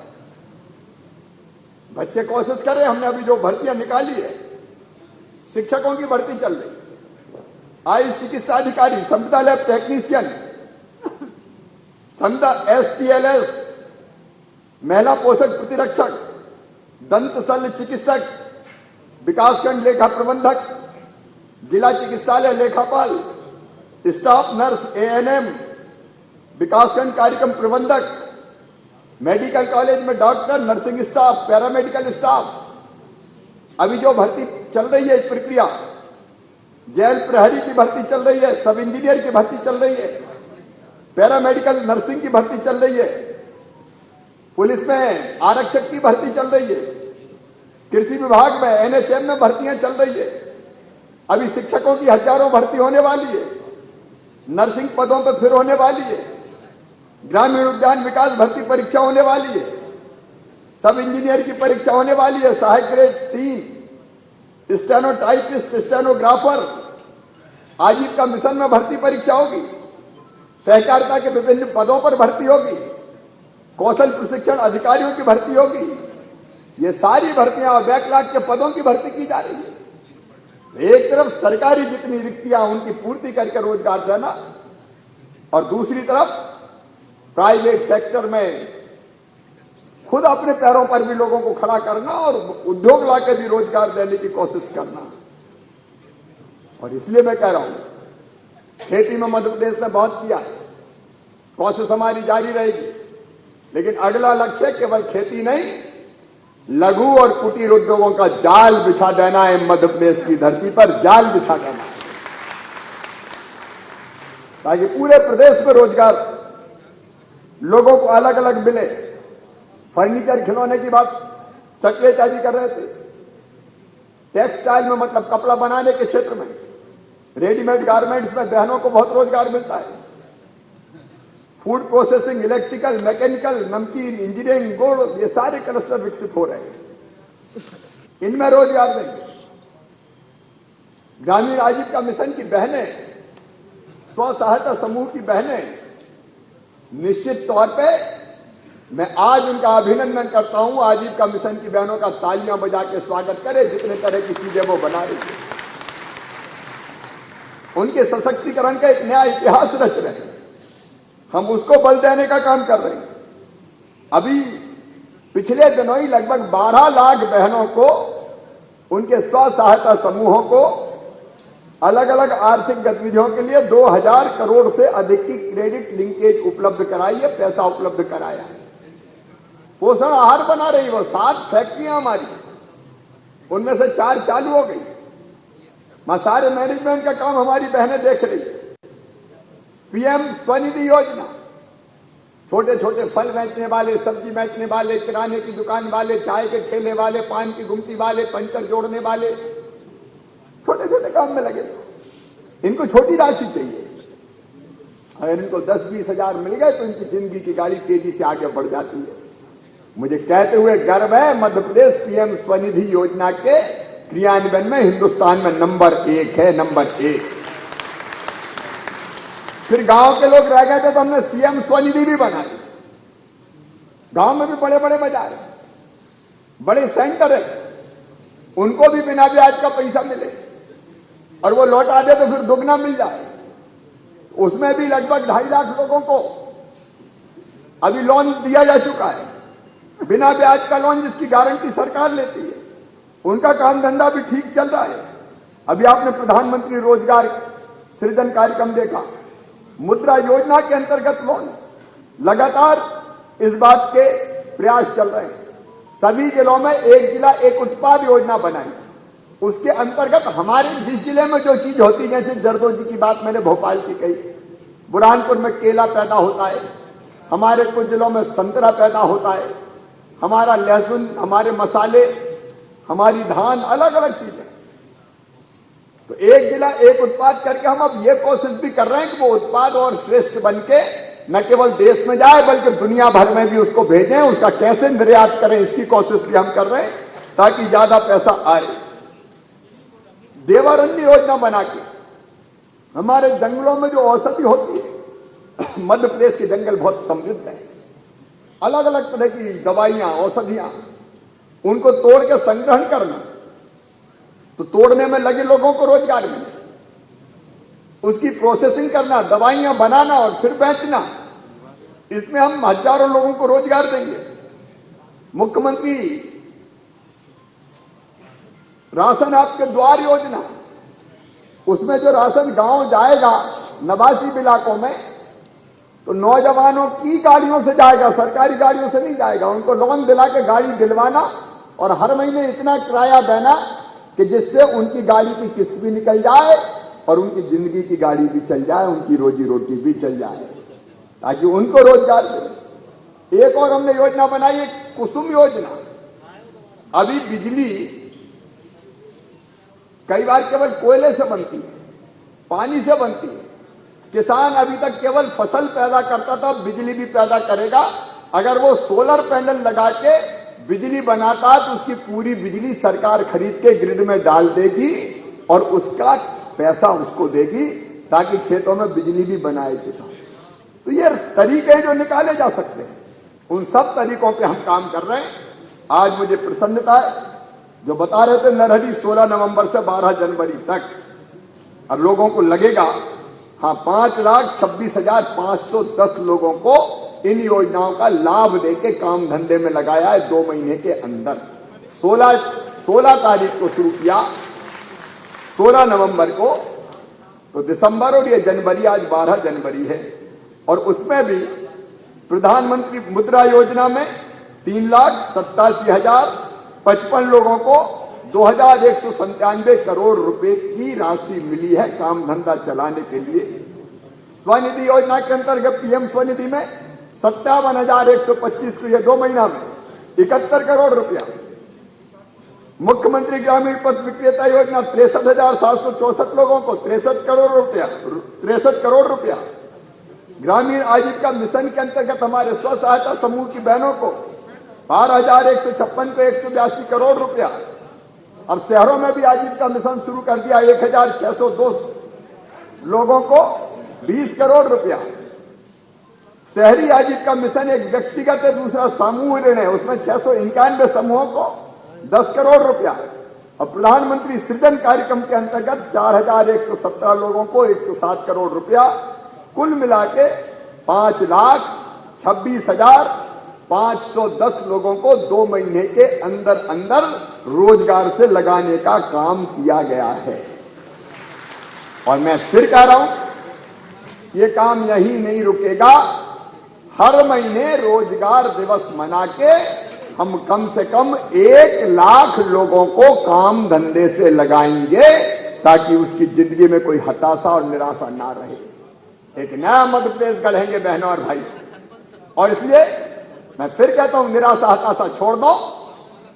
बच्चे कोशिश कर रहे हैं। हमने अभी जो भर्तियां निकाली है, शिक्षकों की भर्ती चल रही है, आयुष चिकित्सा अधिकारी, संविदा लैब टेक्नीशियन, संविदा STLS, महिला पोषक प्रतिरक्षक, दंत शल्य चिकित्सक, विकासखंड लेखा प्रबंधक, जिला चिकित्सालय लेखापाल, स्टाफ नर्स ANM, विकासखंड कार्यक्रम प्रबंधक, मेडिकल कॉलेज में doctor, nursing staff, paramedical staff. अभी जो भर्ती चल रही है इस प्रक्रिया, जेल प्रहरी की भर्ती चल रही है, सब इंजीनियर की भर्ती चल रही है, पैरामेडिकल नर्सिंग की भर्ती चल रही है, पुलिस में आरक्षक की भर्ती चल रही है, कृषि विभाग में NHM में भर्तियां चल रही है। अभी शिक्षकों की हजारों भर्ती होने वाली है, नर्सिंग पदों पर फिर होने वाली है, ग्रामीण उद्यान विकास भर्ती परीक्षा होने वाली है, सब इंजीनियर की परीक्षा होने वाली है, सहायक ग्रेड 3, स्टेनोटाइपिस्ट, स्टेनोग्राफर, आजीविका मिशन में भर्ती परीक्षा होगी, सहकारिता के विभिन्न पदों पर भर्ती होगी, कौशल प्रशिक्षण अधिकारियों की भर्ती होगी। ये सारी भर्तियां और बैकलॉग के पदों की भर्ती की जा रही है। एक तरफ सरकारी जितनी रिक्तियां उनकी पूर्ति करके रोजगार देना, और दूसरी तरफ प्राइवेट सेक्टर में खुद अपने पैरों पर भी लोगों को खड़ा करना और उद्योग लाके भी रोजगार देने की कोशिश करना। और इसलिए मैं कह रहा हूं, खेती में मध्य प्रदेश ने बहुत किया, कोशिश हमारी जारी रहेगी, लेकिन अगला लक्ष्य केवल खेती नहीं, लघु और कुटीर उद्योगों का जाल बिछा देना है। मध्य प्रदेश की धरती पर जाल बिछा देना है, ताकि पूरे प्रदेश में रोजगार लोगों को अलग अलग मिले। फर्नीचर खिलौने की बात सक्लेचा जी कर रहे थे, टेक्सटाइल में मतलब कपड़ा बनाने के क्षेत्र में, रेडीमेड गारमेंट्स में बहनों को बहुत रोजगार मिलता है। फूड प्रोसेसिंग, इलेक्ट्रिकल, मैकेनिकल, नमकीन, इंजीनियरिंग, गुड़, ये सारे क्लस्टर विकसित हो रहे हैं, इनमें रोजगार देंगे। ग्रामीण आजीविका मिशन की बहनें, स्व सहायता समूह की बहनें, निश्चित तौर पे मैं आज उनका अभिनंदन करता हूं। आजीविका मिशन की बहनों का तालियां बजा के स्वागत करें, जितने तरह की चीजें वो बना रही है। उनके सशक्तिकरण का एक नया इतिहास रच रहे हैं, हम उसको बल देने का काम कर रहे हैं। अभी पिछले दिनों ही लगभग 12 लाख बहनों को, उनके स्व सहायता समूहों को अलग अलग आर्थिक गतिविधियों के लिए 2000 करोड़ से अधिक की क्रेडिट लिंकेज उपलब्ध कराई है, पैसा उपलब्ध कराया है। पोषण आहार बना रही, वो 7 फैक्ट्रियां हमारी, उनमें से 4 चालू हो गई। वहां सारे मैनेजमेंट का काम हमारी बहनें देख रही है। PM स्वनिधि योजना, छोटे छोटे फल बेचने वाले, सब्जी बेचने वाले, किराने की दुकान वाले, चाय के ठेले वाले, पान की गुमटी वाले, पंचर जोड़ने वाले, छोटे छोटे काम में लगे। इनको छोटी राशि चाहिए, अगर इनको 10-20 हजार मिल गए तो इनकी जिंदगी की गाड़ी तेजी से आगे बढ़ जाती है। मुझे कहते हुए गर्व है, मध्य प्रदेश PM स्वनिधि योजना के क्रियान्वयन में हिंदुस्तान में नंबर 1 है, नंबर 1। फिर गांव के लोग रह गए थे तो हमने CM स्वनिधि भी बनाई। गांव में भी बड़े बड़े बाजार, बड़े सेंटर है, उनको भी बिना ब्याज का पैसा मिले और वो लौटा दे तो फिर दुगना मिल जाए। उसमें भी लगभग 2.5 लाख लोगों को अभी लोन दिया जा चुका है, बिना ब्याज का लोन, जिसकी गारंटी सरकार लेती है। उनका काम धंधा भी ठीक चल रहा है। अभी आपने प्रधानमंत्री रोजगार सृजन कार्यक्रम देखा, मुद्रा योजना के अंतर्गत लोन, लगातार इस बात के प्रयास चल रहे हैं। सभी जिलों में एक जिला एक उत्पाद योजना बनाई, उसके अंतर्गत हमारे जिस जिले में जो चीज होती है, जैसे जरदोजी की बात मैंने भोपाल की कही, बुरहानपुर में केला पैदा होता है, हमारे कुछ जिलों में संतरा पैदा होता है, हमारा लहसुन, हमारे मसाले, हमारी धान, अलग अलग चीजें। तो एक जिला एक उत्पाद करके हम अब ये कोशिश भी कर रहे हैं कि वो उत्पाद और श्रेष्ठ बन के न केवल देश में जाए बल्कि दुनिया भर में भी उसको भेजें। उसका कैसे निर्यात करें इसकी कोशिश भी हम कर रहे हैं ताकि ज्यादा पैसा आए। देवारण्य योजना बना के हमारे जंगलों में जो औषधि होती है, मध्य प्रदेश के जंगल बहुत समृद्ध है, अलग अलग तरह की दवाइयां, औषधियां, उनको तोड़ के संग्रहण करना, तो तोड़ने में लगे लोगों को रोजगार मिले, उसकी प्रोसेसिंग करना, दवाइयां बनाना और फिर बेचना, इसमें हम हजारों लोगों को रोजगार देंगे। मुख्यमंत्री राशन आपके द्वार योजना, उसमें जो राशन गांव जाएगा नवासी इलाकों में, तो नौजवानों की गाड़ियों से जाएगा, सरकारी गाड़ियों से नहीं जाएगा। उनको लोन दिला के गाड़ी दिलवाना और हर महीने इतना किराया देना कि जिससे उनकी गाड़ी की किस्त भी निकल जाए और उनकी जिंदगी की गाड़ी भी चल जाए, उनकी रोजी रोटी भी चल जाए, ताकि उनको रोजगार मिले। एक और हमने योजना बनाई है, कुसुम योजना। अभी बिजली कई बार केवल कोयले से बनती है, पानी से बनती है। किसान अभी तक केवल फसल पैदा करता था, बिजली भी पैदा करेगा। अगर वो सोलर पैनल लगा के बिजली बनाता है तो उसकी पूरी बिजली सरकार खरीद के ग्रिड में डाल देगी और उसका पैसा उसको देगी ताकि खेतों में बिजली भी बनाए किसान। तो ये तरीके जो निकाले जा सकते हैं, उन सब तरीकों पे हम काम कर रहे हैं। आज मुझे प्रसन्नता है, जो बता रहे थे नरहरी 16 नवंबर से 12 जनवरी तक, अब लोगों को लगेगा, हाँ 5,26,510 लोगों को इन योजनाओं का लाभ देके काम धंधे में लगाया है 2 महीने के अंदर। 16 तारीख को शुरू किया, 16 नवंबर को, तो दिसंबर और ये जनवरी, आज 12 जनवरी है। और उसमें भी प्रधानमंत्री मुद्रा योजना में 3,87,055 लोगों को 2,197 करोड़ रुपए की राशि मिली है काम धंधा चलाने के लिए। स्वनिधि योजना के अंतर्गत पीएम स्वनिधि में 57,125 को, ये 2 महीना में 71 करोड़ रुपया। मुख्यमंत्री ग्रामीण पथ विक्रेता योजना 63,764 लोगों को 63 करोड़ रुपया। ग्रामीण आजीविका मिशन के अंतर्गत हमारे स्व सहायता समूह की बहनों को 12,156 को 182 करोड़ रुपया। अब शहरों में भी आजीविका मिशन शुरू कर दिया, 1,602 लोगों को 20 करोड़ रुपया। शहरी आजीविका मिशन एक व्यक्तिगत है, दूसरा समूह ऋण है, उसमें 691 समूहों को 10 करोड़ रुपया। और प्रधानमंत्री सृजन कार्यक्रम के अंतर्गत 4,117 लोगों को 107 करोड़ रुपया। कुल मिला के 5,26,510 लोगों को 2 महीने के अंदर अंदर रोजगार से लगाने का काम किया गया है। और मैं फिर कह रहा हूं, ये काम यही नहीं रुकेगा। हर महीने रोजगार दिवस मना के हम कम से कम 1 लाख लोगों को काम धंधे से लगाएंगे ताकि उसकी जिंदगी में कोई हताशा और निराशा ना रहे। एक नया मध्य प्रदेश गढ़ेंगे बहनों और भाई। और इसलिए मैं फिर कहता हूं, निराशा हताशा छोड़ दो,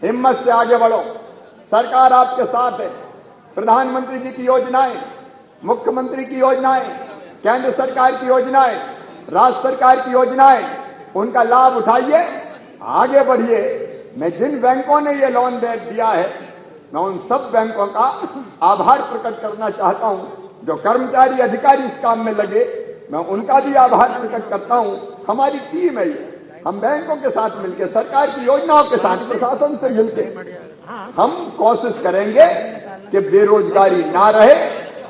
हिम्मत से आगे बढ़ो। सरकार आपके साथ है। प्रधानमंत्री जी की योजनाएं, मुख्यमंत्री की योजनाएं, केंद्र सरकार की योजनाएं, राज्य सरकार की योजनाएं, उनका लाभ उठाइए, आगे बढ़िए। मैं जिन बैंकों ने ये लोन दे दिया है, मैं उन सब बैंकों का आभार प्रकट करना चाहता हूं। जो कर्मचारी अधिकारी इस काम में लगे, मैं उनका भी आभार प्रकट करता हूं। हमारी टीम है ये, हम बैंकों के साथ मिलकर, सरकार की योजनाओं के साथ, प्रशासन से मिलकर हम कोशिश करेंगे कि बेरोजगारी ना रहे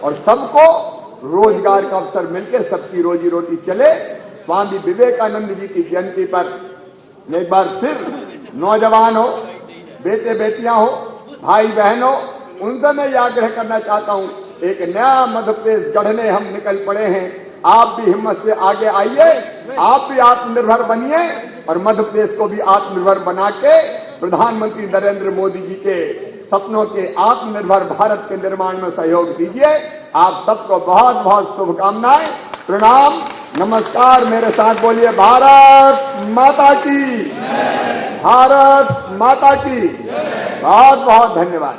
और सबको रोजगार का अवसर मिलकर सबकी रोजी रोटी चले। स्वामी विवेकानंद जी की जयंती पर एक बार फिर नौजवान हो, बेटे बेटियां हो, भाई बहन हो, उनसे मैं यह आग्रह करना चाहता हूं, एक नया मध्य प्रदेश गढ़ने हम निकल पड़े हैं। आप भी हिम्मत से आगे आइए, आप भी आत्मनिर्भर बनिए और मध्य प्रदेश को भी आत्मनिर्भर बना के प्रधानमंत्री नरेंद्र मोदी जी के सपनों के आत्मनिर्भर भारत के निर्माण में सहयोग दीजिए। आप सबको बहुत बहुत शुभकामनाएं, प्रणाम, नमस्कार। मेरे साथ बोलिए, भारत माता की। भारत माता की बहुत बहुत धन्यवाद।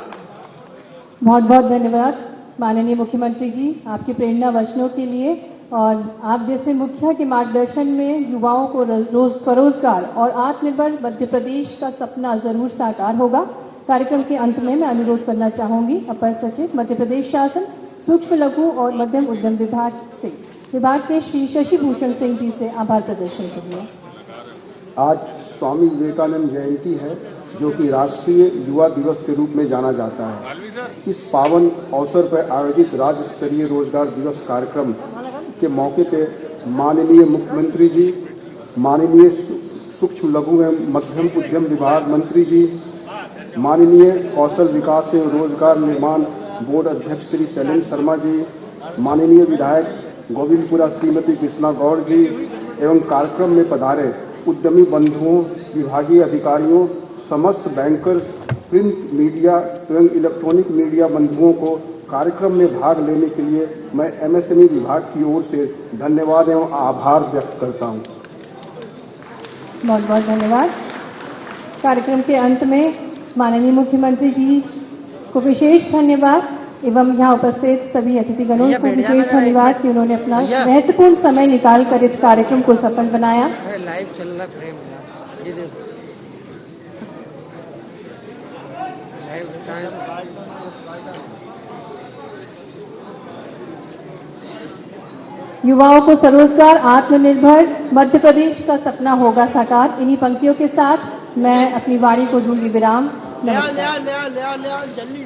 बहुत बहुत धन्यवाद माननीय मुख्यमंत्री जी आपके प्रेरणा वचनों के लिए। और आप जैसे मुखिया के मार्गदर्शन में युवाओं को स्वरोजगार और आत्मनिर्भर मध्य प्रदेश का सपना जरूर साकार होगा। कार्यक्रम के अंत में मैं अनुरोध करना चाहूंगी अपर सचिव मध्य प्रदेश शासन सूक्ष्म लघु और मध्यम उद्यम विभाग के श्री शशि भूषण सिंह जी से आभार प्रदर्शन के लिए। आज स्वामी विवेकानंद जयंती है, जो कि राष्ट्रीय युवा दिवस के रूप में जाना जाता है। इस पावन अवसर पर आयोजित राज्य स्तरीय रोजगार दिवस कार्यक्रम के मौके पे माननीय मुख्यमंत्री जी, माननीय सूक्ष्म लघु एवं मध्यम उद्यम विभाग मंत्री जी, माननीय कौशल विकास एवं रोजगार निर्माण बोर्ड अध्यक्ष श्री शैलेंद्र शर्मा जी, माननीय विधायक गोविंदपुरा श्रीमती कृष्णा गौड़ जी एवं कार्यक्रम में पधारे उद्यमी बंधुओं, विभागीय अधिकारियों, समस्त बैंकर्स, प्रिंट मीडिया एवं इलेक्ट्रॉनिक मीडिया बंधुओं को कार्यक्रम में भाग लेने के लिए मैं एमएसएमई विभाग की ओर से धन्यवाद एवं आभार व्यक्त करता हूं। बहुत बहुत धन्यवाद। कार्यक्रम के अंत में माननीय मुख्यमंत्री जी को विशेष धन्यवाद एवं यहाँ उपस्थित सभी अतिथिगणों को विशेष धन्यवाद कि उन्होंने अपना महत्वपूर्ण समय निकालकर इस कार्यक्रम को सफल बनाया। लाइव चल रहा फ्रेम ये देखो युवाओं को स्वरोजगार आत्मनिर्भर मध्य प्रदेश का सपना होगा साकार। इन्हीं पंक्तियों के साथ मैं अपनी वाणी को दूंगी विराम। नया जल्दी